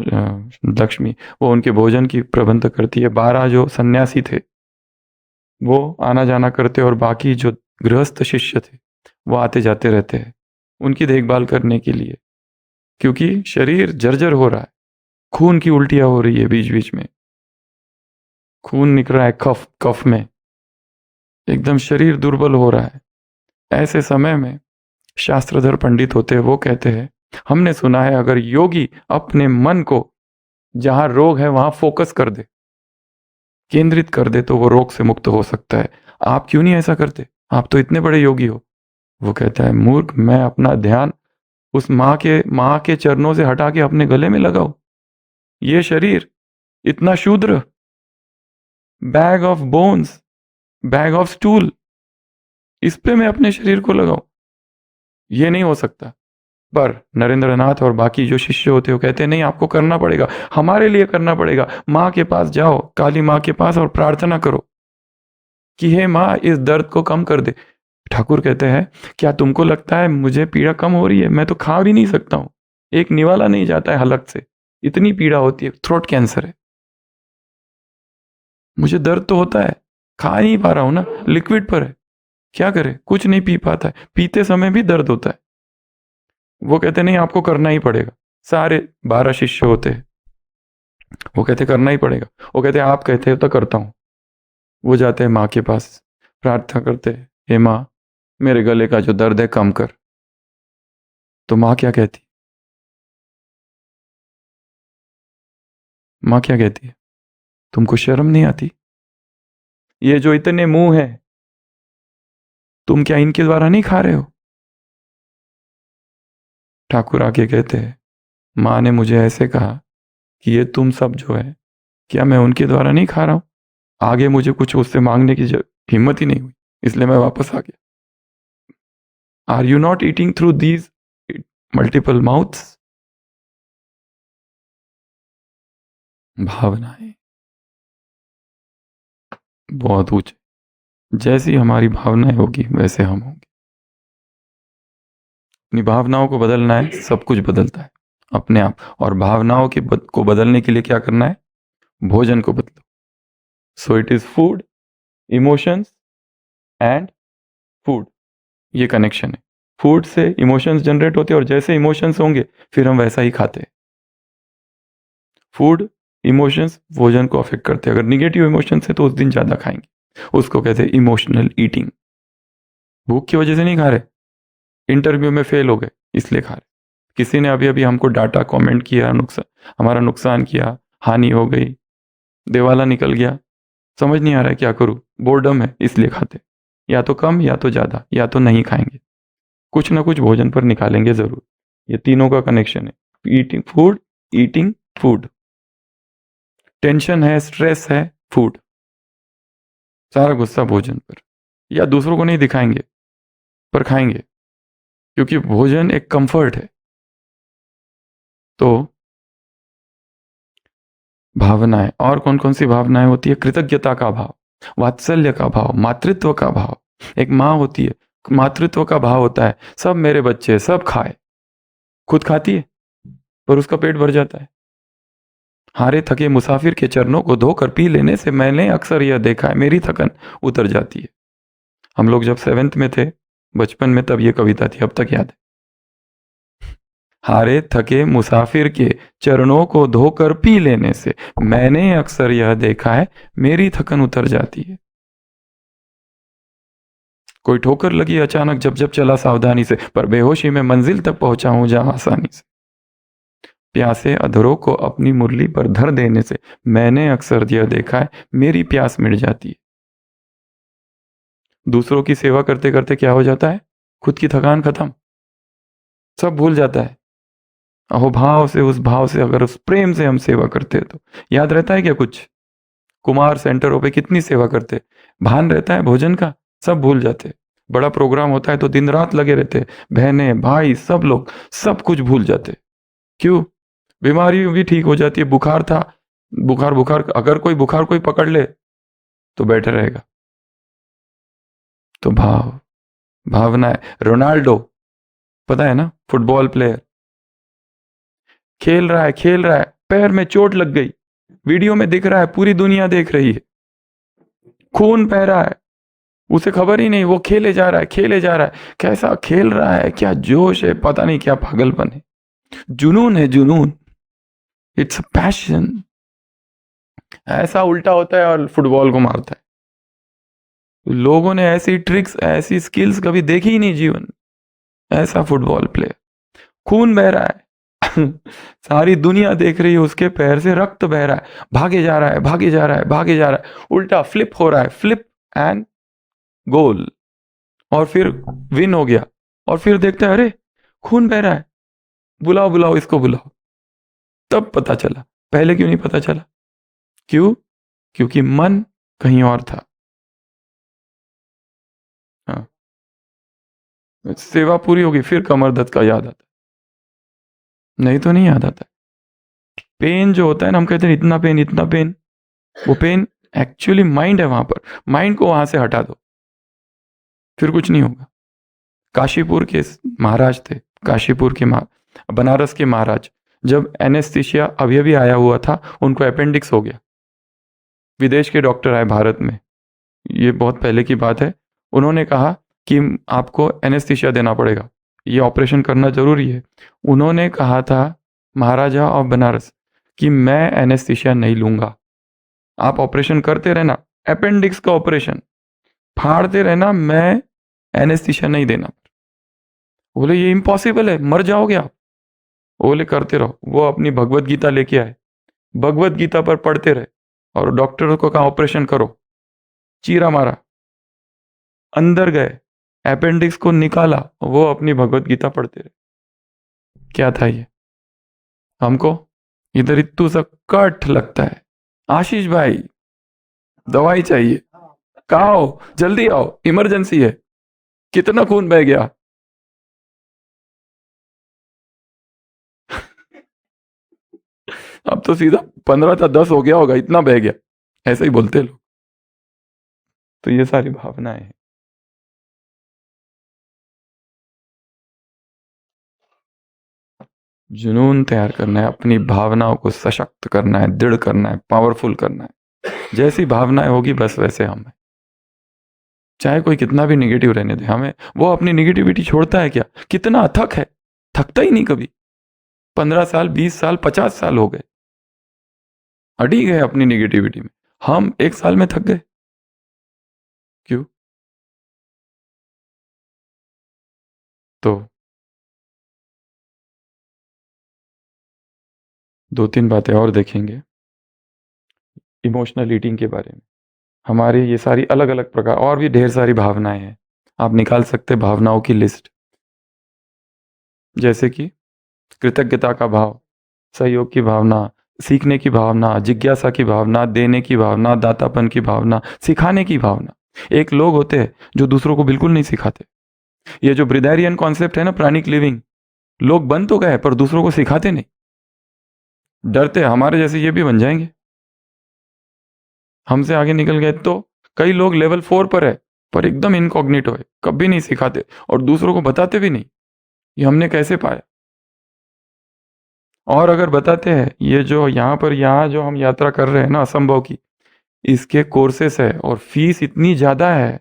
लक्ष्मी, वो उनके भोजन की प्रबंध करती है। 12 जो सन्यासी थे वो आना जाना करते और बाकी जो गृहस्थ शिष्य थे वो आते जाते रहते हैं उनकी देखभाल करने के लिए, क्योंकि शरीर जर्जर हो रहा है, खून की उल्टियां हो रही है बीच बीच में। खून निकल रहा है कफ कफ में, एकदम शरीर दुर्बल हो रहा है। ऐसे समय में शास्त्रधर पंडित होते हैं, वो कहते हैं, हमने सुना है अगर योगी अपने मन को जहां रोग है वहां फोकस कर दे, केंद्रित कर दे, तो वो रोग से मुक्त हो सकता है। आप क्यों नहीं ऐसा करते? आप तो इतने बड़े योगी हो। वो कहता है, मूर्ख, मैं अपना ध्यान उस माँ के चरणों से हटा के अपने गले में लगाओ? ये शरीर इतना शूद्र, bag of bones, bag of stool, इस पे मैं अपने शरीर को लगाऊं? ये नहीं हो सकता। पर नरेंद्र नाथ और बाकी जो शिष्य होते हो कहते हैं, नहीं, आपको करना पड़ेगा, हमारे लिए करना पड़ेगा। माँ के पास जाओ, काली माँ के पास, और प्रार्थना करो कि हे माँ, इस दर्द को कम कर दे। ठाकुर कहते हैं, क्या तुमको लगता है मुझे पीड़ा कम हो रही है? मैं तो खा भी नहीं सकता हूं, एक निवाला नहीं जाता है हलक से, इतनी पीड़ा होती है, थ्रोट कैंसर है, मुझे दर्द तो होता है, खा नहीं पा रहा हूं ना, लिक्विड पर है, क्या करे, कुछ नहीं पी पाता है, पीते समय भी दर्द होता है। वो कहते नहीं, आपको करना ही पड़ेगा। सारे 12 शिष्य होते हैं, वो कहते करना ही पड़ेगा। वो कहते आप कहते हो तो करता हूं। वो जाते हैं माँ के पास, प्रार्थना करते हैं, हे माँ, मेरे गले का जो दर्द है कम कर। तो माँ क्या कहती? माँ क्या कहती है? तुमको शर्म नहीं आती? ये जो इतने मुंह है, तुम क्या इनके द्वारा नहीं खा रहे हो? ठाकुर आके कहते हैं, माँ ने मुझे ऐसे कहा कि ये तुम सब जो है, क्या मैं उनके द्वारा नहीं खा रहा हूं? आगे मुझे कुछ उससे मांगने की हिम्मत ही नहीं हुई, इसलिए मैं वापस आ गया। Are you not eating through these multiple mouths? भावनाएं बहुत ऊंचे, जैसी हमारी भावनाएं होगी वैसे हम होंगे। अपनी भावनाओं को बदलना है, सब कुछ बदलता है अपने आप। और भावनाओं को बदलने के लिए क्या करना है? भोजन को बदलो। So it is food, emotions and food, ये कनेक्शन है। फूड से इमोशंस जनरेट होते हैं, और जैसे इमोशंस होंगे फिर हम वैसा ही खाते हैं। फूड, इमोशंस भोजन को अफेक्ट करते हैं। अगर निगेटिव इमोशंस है तो उस दिन ज्यादा खाएंगे, उसको कहते हैं इमोशनल ईटिंग। भूख की वजह से नहीं खा रहे, इंटरव्यू में फेल हो गए इसलिए खा रहे, किसी ने अभी अभी हमको डाटा, कमेंट किया, नुकसान, हमारा नुकसान किया, हानि हो गई, दिवाला निकल गया, समझ नहीं आ रहा है क्या करूं, बोर्डम है, इसलिए खाते। या तो कम, या तो ज्यादा, या तो नहीं खाएंगे, कुछ ना कुछ भोजन पर निकालेंगे जरूर। ये तीनों का कनेक्शन है, eating food, eating food. Tension है, स्ट्रेस है, फूड, सारा गुस्सा भोजन पर। या दूसरों को नहीं दिखाएंगे पर खाएंगे, क्योंकि भोजन एक कंफर्ट है। तो भावनाएं, और कौन कौन सी भावनाएं होती है? कृतज्ञता का भाव, वात्सल्य का भाव, मातृत्व का भाव। एक माँ होती है, मातृत्व का भाव होता है, सब मेरे बच्चे सब खाए, खुद खाती है पर उसका पेट भर जाता है। हारे थके मुसाफिर के चरणों को धोकर पी लेने से मैंने अक्सर यह देखा है, मेरी थकन उतर जाती है। हम लोग जब 7th में थे, बचपन में, तब ये कविता थी, अब तक याद है। हारे थके मुसाफिर के चरणों को धोकर पी लेने से मैंने अक्सर यह देखा है, मेरी थकन उतर जाती है। कोई ठोकर लगी अचानक, जब जब चला सावधानी से, पर बेहोशी में मंजिल तक पहुंचा हूं जहां आसानी से। प्यासे अधरों को अपनी मुरली पर धर देने से मैंने अक्सर यह देखा है, मेरी प्यास मिट जाती है। दूसरों की सेवा करते करते क्या हो जाता है? खुद की थकान खत्म, सब भूल जाता है। अहोभाव से, उस भाव से, अगर उस प्रेम से हम सेवा करते हैं तो याद रहता है क्या कुछ? कुमार सेंटरों पे कितनी सेवा करते, भान रहता है भोजन का? सब भूल जाते। बड़ा प्रोग्राम होता है तो दिन रात लगे रहते, बहनें भाई सब लोग सब कुछ भूल जाते। क्यों? बीमारी भी ठीक हो जाती है। बुखार था, बुखार बुखार, अगर कोई बुखार कोई पकड़ ले तो बैठा रहेगा। तो भावना है। रोनाल्डो, पता है ना, फुटबॉल प्लेयर, खेल रहा है, पैर में चोट लग गई, वीडियो में दिख रहा है, पूरी दुनिया देख रही है, खून बह रहा है, उसे खबर ही नहीं, वो खेले जा रहा है, खेले जा रहा है। कैसा खेल रहा है, क्या जोश है, पता नहीं क्या पागलपन है, जुनून है, जुनून, इट्स अ पैशन। ऐसा उल्टा होता है और फुटबॉल को मारता है। लोगों ने ऐसी ट्रिक्स, ऐसी स्किल्स कभी देखी ही नहीं जीवन में। ऐसा फुटबॉल प्लेयर, खून बह रहा है। सारी दुनिया देख रही है, उसके पैर से रक्त बह रहा है, भागे जा रहा है, भागे जा रहा है, भागे जा रहा है, उल्टा फ्लिप हो रहा है, फ्लिप एंड गोल, और फिर विन हो गया। और फिर देखता है, अरे खून बह रहा है, बुलाओ बुलाओ इसको बुलाओ। तब पता चला, पहले क्यों नहीं पता चला? क्यों? क्योंकि मन कहीं और था। हाँ, सेवा पूरी होगी फिर कमर दर्द का याद आता है, नहीं तो नहीं याद आता। पेन जो होता है ना, हम कहते हैं इतना पेन इतना पेन, वो पेन एक्चुअली माइंड है वहां पर। माइंड को वहां से हटा दो, फिर कुछ नहीं होगा। काशीपुर के महाराज थे, काशीपुर के बनारस के महाराज, जब एनेस्थीसिया अभी अभी आया हुआ था, उनको अपेंडिक्स हो गया। विदेश के डॉक्टर आए भारत में, ये बहुत पहले की बात है। उन्होंने कहा कि आपको एनेस्थीसिया देना पड़ेगा, ये ऑपरेशन करना जरूरी है। उन्होंने कहा था, महाराजा ऑफ बनारस, कि मैं एनेस्थीसिया नहीं लूंगा, आप ऑपरेशन करते रहना, अपेंडिक्स का ऑपरेशन फाड़ते रहना, मैं एनेस्थीसिया नहीं देना। बोले ये इम्पॉसिबल है, मर जाओगे आप। बोले करते रहो। वो अपनी भगवत गीता लेके आए, भगवत गीता पर पढ़ते रहे, और डॉक्टर को कहा ऑपरेशन करो, चीरा मारा, अंदर गए, अपेंडिक्स को निकाला, वो अपनी भगवत गीता पढ़ते रहे। क्या था ये? हमको इधर इतू सा कट लगता है, आशीष भाई दवाई चाहिए, कहाँ हो, जल्दी आओ, इमरजेंसी है, कितना खून बह गया। अब तो सीधा 15 था 10 हो गया होगा, इतना बह गया, ऐसे ही बोलते लोग। तो ये सारी भावनाएं हैं। जुनून तैयार करना है, अपनी भावनाओं को सशक्त करना है, दृढ़ करना है, पावरफुल करना है। जैसी भावनाएं होगी बस वैसे हम हैं। चाहे कोई कितना भी निगेटिव रहने दे, हमें वो अपनी निगेटिविटी छोड़ता है क्या? कितना अथक है, थकता ही नहीं कभी। 15 साल, 20 साल, 50 साल हो गए, अड़ी गए अपनी निगेटिविटी में। हम 1 साल में थक गए। क्यों? तो 2-3 बातें और देखेंगे इमोशनल ईटिंग के बारे में। हमारी ये सारी अलग अलग प्रकार, और भी ढेर सारी भावनाएं हैं, आप निकाल सकते भावनाओं की लिस्ट। जैसे कि कृतज्ञता का भाव, सहयोग की भावना, सीखने की भावना, जिज्ञासा की भावना, देने की भावना, दातापन की भावना, सिखाने की भावना। एक लोग होते हैं जो दूसरों को बिल्कुल नहीं सिखाते। ये जो ब्रिदेरियन कॉन्सेप्ट है ना, प्राणिक लिविंग, लोग बन तो गए पर दूसरों को सिखाते नहीं, डरते हमारे जैसे ये भी बन जाएंगे, हमसे आगे निकल गए तो। कई लोग लेवल 4 पर है, पर एकदम इनकॉग्निटो है, कभी नहीं सिखाते और दूसरों को बताते भी नहीं। ये हमने कैसे पाया? और अगर बताते हैं, ये जो यहाँ पर, यहाँ जो हम यात्रा कर रहे हैं ना असंभव की, इसके कोर्सेस है और फीस इतनी ज्यादा है,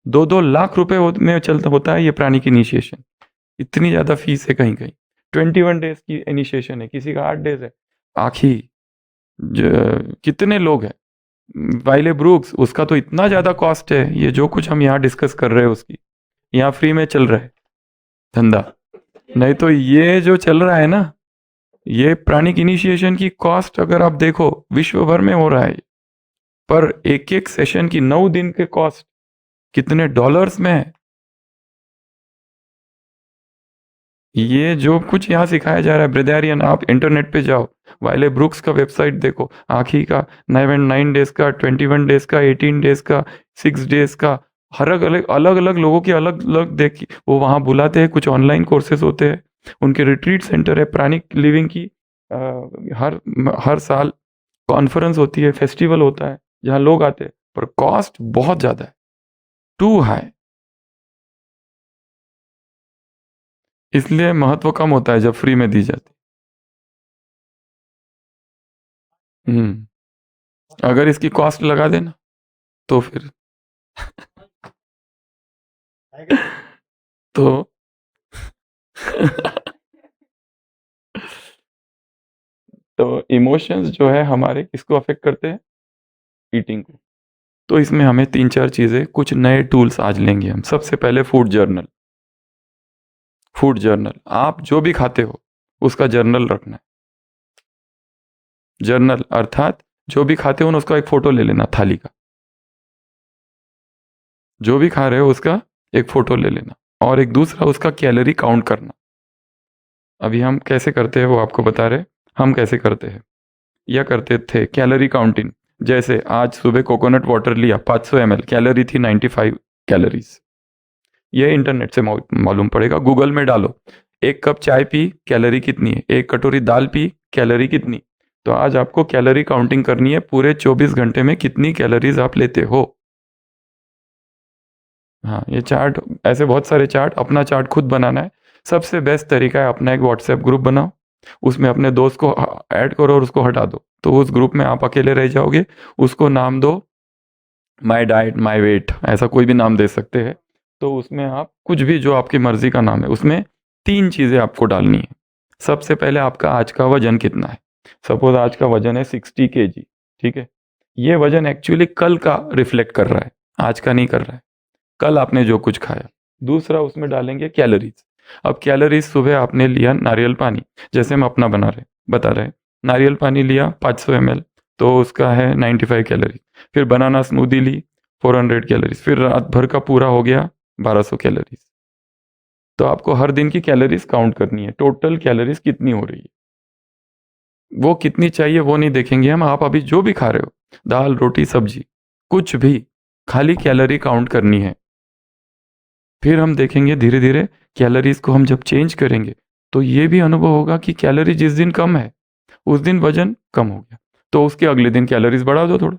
2-2 लाख रुपए में चलता होता है ये प्राणिक इनिशिएशन। इतनी ज्यादा फीस है, कहीं कहीं 21 डेज की इनिशिएशन है, किसी का 8 डेज है। आखिर कितने लोग हैं, वाइले ब्रूक्स, उसका तो इतना ज्यादा कॉस्ट है। ये जो कुछ हम यहाँ डिस्कस कर रहे हैं उसकी, यहाँ फ्री में चल रहा है धंधा। नहीं तो ये जो चल रहा है ना, ये प्राणिक इनिशिएशन की कॉस्ट अगर आप देखो, विश्व भर में हो रहा है, पर एक एक सेशन की 9 दिन के कॉस्ट कितने डॉलर्स में है। ये जो कुछ यहाँ सिखाया जा रहा है ब्रिदेरियन, आप इंटरनेट पे जाओ, वाइले ब्रुक्स का वेबसाइट देखो, आखी का 9 डेज का, 21 डेज का, 18 डेज का, 6 डेज का, हर अलग अलग अलग लोगों की अलग अलग देखी वो वहाँ बुलाते हैं। कुछ ऑनलाइन कोर्सेज होते हैं, उनके रिट्रीट सेंटर है प्राणिक लिविंग की। अ, हर हर साल कॉन्फ्रेंस होती है, फेस्टिवल होता है जहाँ लोग आते हैं, पर कॉस्ट बहुत ज़्यादा है, टू हाई। इसलिए महत्व कम होता है जब फ्री में दी जाती। हम्म। अगर इसकी कॉस्ट लगा देना तो फिर तो तो इमोशंस जो है हमारे किसको अफेक्ट करते हैं? ईटिंग को। तो इसमें हमें 3-4 चीज़ें, कुछ नए टूल्स आज लेंगे हम। सबसे पहले फूड जर्नल। फूड जर्नल, आप जो भी खाते हो उसका जर्नल रखना है। जर्नल अर्थात जो भी खाते हो ना उसका एक फोटो ले लेना, थाली का। जो भी खा रहे हो उसका एक फोटो ले लेना। और एक दूसरा, उसका कैलोरी काउंट करना। अभी हम कैसे करते हैं वो आपको बता रहे। हम कैसे करते हैं या करते थे कैलोरी काउंटिंग। जैसे आज सुबह कोकोनट वाटर लिया 500 ml, कैलोरी थी 95 कैलोरीज। ये इंटरनेट से मालूम पड़ेगा, गूगल में डालो। एक कप चाय पी, कैलोरी कितनी है। एक कटोरी दाल पी, कैलोरी कितनी। तो आज आपको कैलोरी काउंटिंग करनी है, पूरे 24 घंटे में कितनी कैलोरीज आप लेते हो। हाँ, ये चार्ट, ऐसे बहुत सारे चार्ट, अपना चार्ट खुद बनाना है। सबसे बेस्ट तरीका है, अपना एक व्हाट्सएप ग्रुप बनाओ, उसमें अपने दोस्त को ऐड करो और उसको हटा दो। तो उस ग्रुप में आप अकेले रह जाओगे। उसको नाम दो माई डाइट माई वेट, ऐसा कोई भी नाम दे सकते हैं। तो उसमें आप कुछ भी, जो आपकी मर्जी का नाम है, उसमें 3 चीज़ें आपको डालनी है। सबसे पहले आपका आज का वजन कितना है। सपोज आज का वजन है 60 kg, ठीक है। ये वजन एक्चुअली कल का रिफ्लेक्ट कर रहा है, आज का नहीं कर रहा है। कल आपने जो कुछ खाया। दूसरा, उसमें डालेंगे कैलोरीज। अब कैलोरीज, सुबह आपने लिया नारियल पानी, जैसे हम अपना बता रहे, नारियल पानी लिया 500 ml, तो उसका है 95 कैलोरी। फिर बनाना स्मूदी ली 400 कैलोरीज। फिर रात भर का पूरा हो गया 1200 कैलोरीज। तो आपको हर दिन की कैलोरीज काउंट करनी है, टोटल कैलोरीज कितनी हो रही है। वो कितनी चाहिए वो नहीं देखेंगे हम, आप अभी जो भी खा रहे हो, दाल रोटी सब्जी कुछ भी, खाली कैलोरी काउंट करनी है। फिर हम देखेंगे धीरे धीरे कैलोरीज को हम जब चेंज करेंगे, तो ये भी अनुभव होगा कि कैलोरी जिस दिन कम है उस दिन वजन कम हो गया, तो उसके अगले दिन कैलोरीज बढ़ा दो थोड़ा।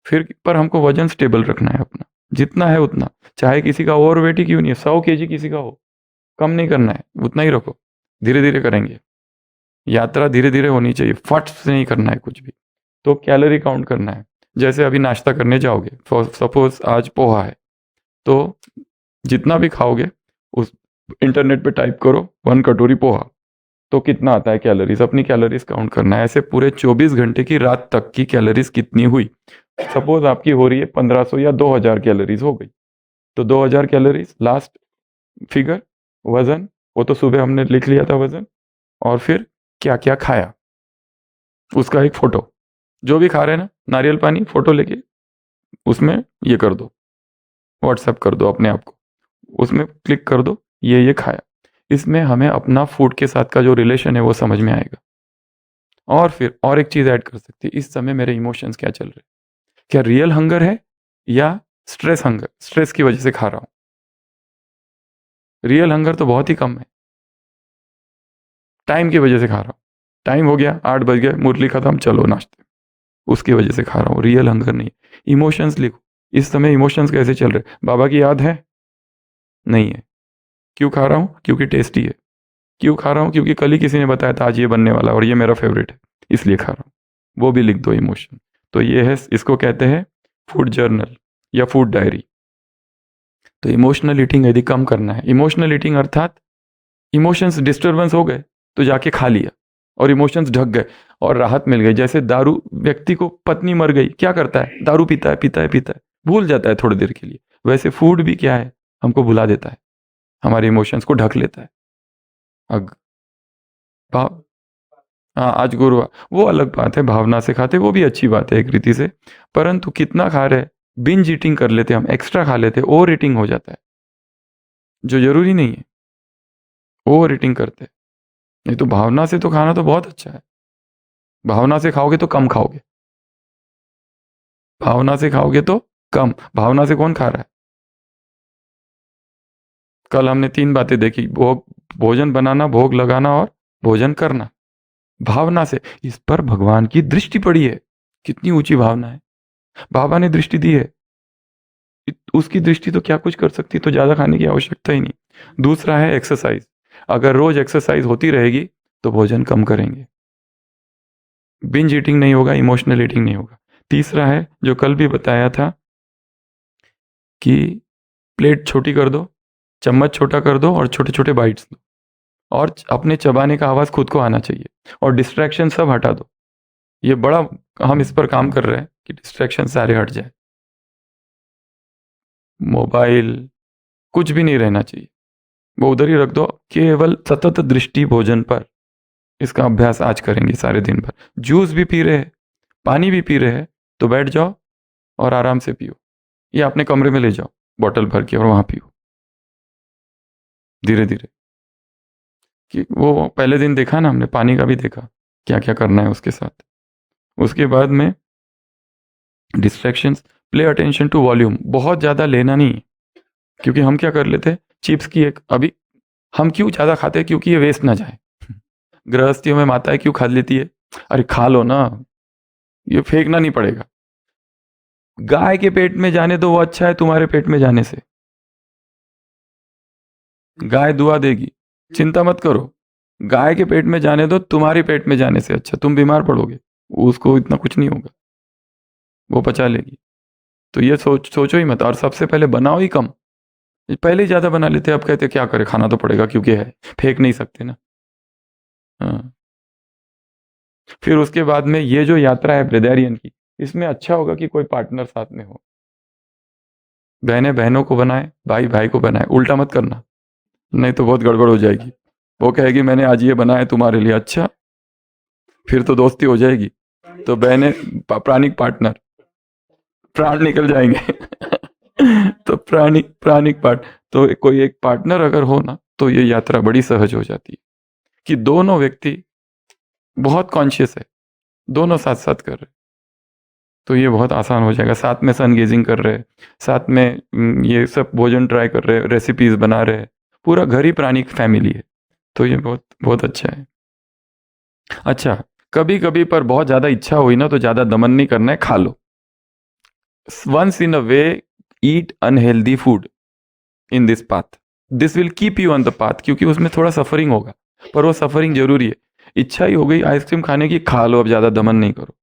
फिर पर हमको वजन स्टेबल रखना है अपना, जितना है उतना। चाहे किसी का ओवरवेट ही क्यों नहीं है, 100 kg किसी का हो, कम नहीं करना है, उतना ही रखो। धीरे धीरे करेंगे, यात्रा धीरे धीरे होनी चाहिए, फट से नहीं करना है कुछ भी। तो कैलोरी काउंट करना है। जैसे अभी नाश्ता करने जाओगे, सपोज आज पोहा है, तो जितना भी खाओगे उस इंटरनेट पे टाइप करो 1 कटोरी पोहा, तो कितना आता है कैलोरीज, अपनी कैलोरीज काउंट करना है। ऐसे पूरे 24 घंटे की रात तक की कैलोरीज कितनी हुई। सपोज आपकी हो रही है 1500 या 2000 कैलोरीज हो गई, तो 2000 कैलोरीज लास्ट फिगर। वजन, वो तो सुबह हमने लिख लिया था वजन। और फिर क्या क्या खाया उसका एक फोटो। जो भी खा रहे हैं ना, नारियल पानी फोटो लेके उसमें ये कर दो, व्हाट्सएप कर दो अपने आप को, उसमें क्लिक कर दो ये खाया। इसमें हमें अपना फूड के साथ का जो रिलेशन है वो समझ में आएगा। और फिर और एक चीज़ ऐड कर सकती है, इस समय मेरे इमोशंस क्या चल रहे हैं, क्या रियल हंगर है या स्ट्रेस हंगर, स्ट्रेस की वजह से खा रहा हूँ। रियल हंगर तो बहुत ही कम है, टाइम की वजह से खा रहा हूँ। टाइम हो गया 8 बज गए, मुरली खत्म, चलो नाश्ते, उसकी वजह से खा रहा हूँ। रियल हंगर नहीं। इमोशंस लिखो, इस समय इमोशंस कैसे चल रहे। बाबा की याद है, नहीं है। क्यों खा रहा हूँ, क्योंकि टेस्टी है। क्यों खा रहा हूँ, क्योंकि कल ही किसी ने बताया था आज ये बनने वाला और ये मेरा फेवरेट है, इसलिए खा रहा हूँ। वो भी लिख दो इमोशन। तो ये है, इसको कहते हैं फूड जर्नल या फूड डायरी। तो इमोशनल ईटिंग यदि कम करना है, इमोशनल ईटिंग अर्थात इमोशंस डिस्टर्बेंस हो गए तो जाके खा लिया और इमोशंस ढक गए और राहत मिल गई। जैसे दारू, व्यक्ति को पत्नी मर गई, क्या करता है, दारू पीता है पीता है पीता है, भूल जाता है थोड़ी देर के लिए। वैसे फूड भी क्या है, हमको भुला देता है, हमारे इमोशंस को ढक लेता है। अग भाव, हाँ आज गुरुवार, वो अलग बात है, भावना से खाते वो भी अच्छी बात है एक रीति से। परंतु कितना खा रहे, बिंज ईटिंग कर लेते हम, एक्स्ट्रा खा लेते, ओवर ईटिंग हो जाता है, जो जरूरी नहीं है। ओवर ईटिंग करते, नहीं तो भावना से तो खाना तो बहुत अच्छा है। भावना से खाओगे तो कम खाओगे, भावना से खाओगे तो कम। भावना से कौन खा रहा है। कल हमने 3 बातें देखी, भोग, भोजन बनाना, भोग लगाना और भोजन करना। भावना से, इस पर भगवान की दृष्टि पड़ी है, कितनी ऊंची भावना है, बाबा ने दृष्टि दी है। उसकी दृष्टि तो क्या कुछ कर सकती है, तो ज्यादा खाने की आवश्यकता ही नहीं। दूसरा है एक्सरसाइज, अगर रोज एक्सरसाइज होती रहेगी तो भोजन कम करेंगे, बिंज ईटिंग नहीं होगा, इमोशनल ईटिंग नहीं होगा। तीसरा है जो कल भी बताया था कि प्लेट छोटी कर दो, चम्मच छोटा कर दो और छोटे छोटे बाइट्स दो, और अपने चबाने का आवाज़ खुद को आना चाहिए, और डिस्ट्रैक्शन सब हटा दो। ये बड़ा हम इस पर काम कर रहे हैं कि डिस्ट्रैक्शन सारे हट जाए, मोबाइल कुछ भी नहीं रहना चाहिए, वो उधर ही रख दो, केवल सतत दृष्टि भोजन पर। इसका अभ्यास आज करेंगे सारे दिन भर। जूस भी पी रहे हैं, पानी भी पी रहे हैं, तो बैठ जाओ और आराम से पियो, या अपने कमरे में ले जाओ बॉटल भर के और वहां पियो धीरे धीरे। कि वो पहले दिन देखा ना हमने, पानी का भी देखा क्या क्या करना है उसके साथ। उसके बाद में distractions, play attention to volume, बहुत ज़्यादा लेना नहीं। क्योंकि हम क्या कर लेते हैं, चिप्स की एक अभी, हम क्यों ज़्यादा खाते हैं, क्योंकि ये वेस्ट ना जाए। गृहस्थियों में माताएं क्यों खा लेती है, अरे खा लो ना, ये फेंकना नहीं पड़ेगा। गाय के पेट में जाने दो, वो अच्छा है तुम्हारे पेट में जाने से। गाय दुआ देगी, चिंता मत करो। गाय के पेट में जाने दो, तुम्हारे पेट में जाने से अच्छा, तुम बीमार पड़ोगे, उसको इतना कुछ नहीं होगा, वो पचा लेगी। तो ये सोचो ही मत, और सबसे पहले बनाओ ही कम। पहले ही ज्यादा बना लेते, अब कहते क्या करें, खाना तो पड़ेगा क्योंकि है, फेंक नहीं सकते ना। हाँ। फिर उसके बाद में ये जो यात्रा है ब्रेदारियन की, इसमें अच्छा होगा कि कोई पार्टनर साथ में हो। बहनें बहनों को बनाए, भाई भाई को बनाए, उल्टा मत करना, नहीं तो बहुत गड़बड़ हो जाएगी। वो कहेगी मैंने आज ये बनाया तुम्हारे लिए, अच्छा, फिर तो दोस्ती हो जाएगी। तो बहनें प्राणिक पार्टनर, प्राण निकल जाएंगे। तो प्राणिक पार्ट, तो कोई एक पार्टनर अगर हो ना, तो ये यात्रा बड़ी सहज हो जाती है कि दोनों व्यक्ति बहुत कॉन्शियस है, दोनों साथ साथ कर रहे, तो ये बहुत आसान हो जाएगा। साथ में सन गेजिंग कर रहे, साथ में ये सब भोजन ट्राई कर रहे, रेसिपीज बना रहे, पूरा घर ही प्राणिक फैमिली है। तो ये बहुत बहुत अच्छा है। अच्छा, कभी कभी पर बहुत ज्यादा इच्छा हुई ना, तो ज्यादा दमन नहीं करना है, खा लो। Once in a way, eat unhealthy food in this path, this will keep you on the path, क्योंकि उसमें थोड़ा सफरिंग होगा, पर वो सफरिंग जरूरी है। इच्छा ही हो गई आइसक्रीम खाने की, खा लो, अब ज्यादा दमन नहीं करो,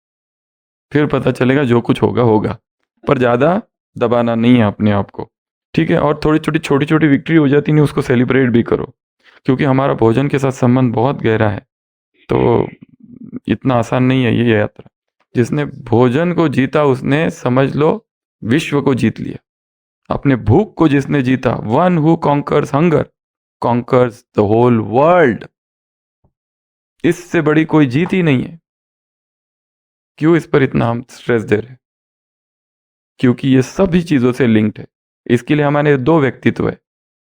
फिर पता चलेगा जो कुछ होगा होगा, पर ज्यादा दबाना नहीं है अपने आप को। ठीक है, और थोड़ी छोटी छोटी विक्ट्री हो जाती नहीं, उसको सेलिब्रेट भी करो, क्योंकि हमारा भोजन के साथ संबंध बहुत गहरा है। तो इतना आसान नहीं है ये यात्रा। जिसने भोजन को जीता, उसने समझ लो विश्व को जीत लिया। अपने भूख को जिसने जीता, one who conquers hunger conquers the whole world. इससे बड़ी कोई जीत ही नहीं है। क्यों इस पर इतना हम स्ट्रेस दे रहे हैं? क्योंकि ये सभी चीजों से लिंक्ड है। इसके लिए हमारे दो व्यक्तित्व है,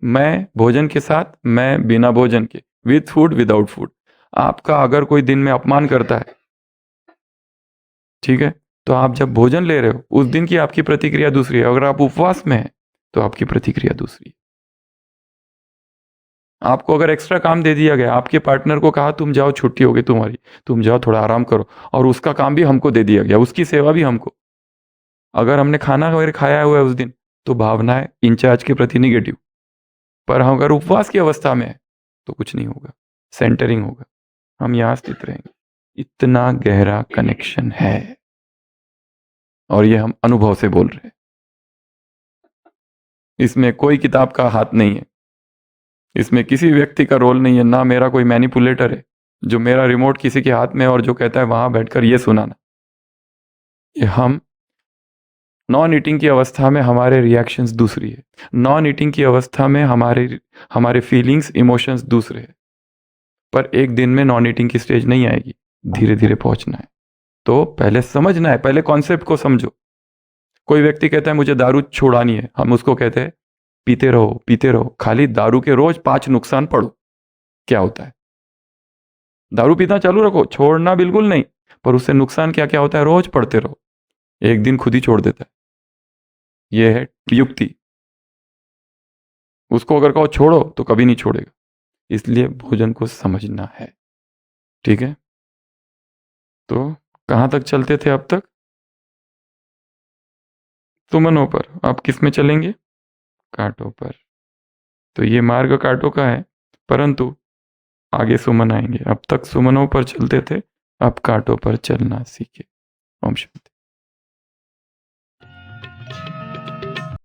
मैं भोजन के साथ, मैं बिना भोजन के, विथ फूड विदाउट फूड। आपका अगर कोई दिन में अपमान करता है, ठीक है, तो आप जब भोजन ले रहे हो उस दिन की आपकी प्रतिक्रिया दूसरी है, अगर आप उपवास में हैं तो आपकी प्रतिक्रिया दूसरी है। आपको अगर एक्स्ट्रा काम दे दिया गया, आपके पार्टनर को कहा तुम जाओ, छुट्टी हो गई तुम्हारी, तुम जाओ थोड़ा आराम करो, और उसका काम भी हमको दे दिया गया, उसकी सेवा भी हमको, अगर हमने खाना वगैरह खाया हुआ है उस दिन, तो भावनाएं इंचार्ज के प्रति निगेटिव। पर हम अगर उपवास की अवस्था में है तो कुछ नहीं होगा, सेंटरिंग होगा, हम यहां स्थित रहेंगे। इतना गहरा कनेक्शन है, और ये हम अनुभव से बोल रहे हैं। इसमें कोई किताब का हाथ नहीं है, इसमें किसी व्यक्ति का रोल नहीं है, ना मेरा कोई मैनिपुलेटर है जो मेरा रिमोट किसी के हाथ में है और जो कहता है वहां बैठकर ये सुनाना। ये हम नॉन ईटिंग की अवस्था में हमारे रिएक्शंस दूसरी है, नॉन ईटिंग की अवस्था में हमारे हमारे फीलिंग्स इमोशंस दूसरे है। पर एक दिन में नॉन ईटिंग की स्टेज नहीं आएगी, धीरे धीरे पहुंचना है। तो पहले समझना है, पहले कॉन्सेप्ट को समझो। कोई व्यक्ति कहता है मुझे दारू छुड़ानी है, हम उसको कहते हैं पीते रहो पीते रहो, खाली दारू के रोज 5 नुकसान पढ़ो, क्या होता है। दारू पीना चालू रखो, छोड़ना बिल्कुल नहीं, पर उससे नुकसान क्या क्या होता है रोज पढ़ते रहो, एक दिन खुद ही छोड़ देता है। यह है युक्ति। उसको अगर कहो छोड़ो तो कभी नहीं छोड़ेगा। इसलिए भोजन को समझना है। ठीक है, तो कहां तक चलते थे अब तक? सुमनों पर। आप किस में चलेंगे? कांटों पर। तो ये मार्ग कांटों का है, परंतु आगे सुमन आएंगे। अब तक सुमनों पर चलते थे, अब कांटों पर चलना सीखे। ओम शांति।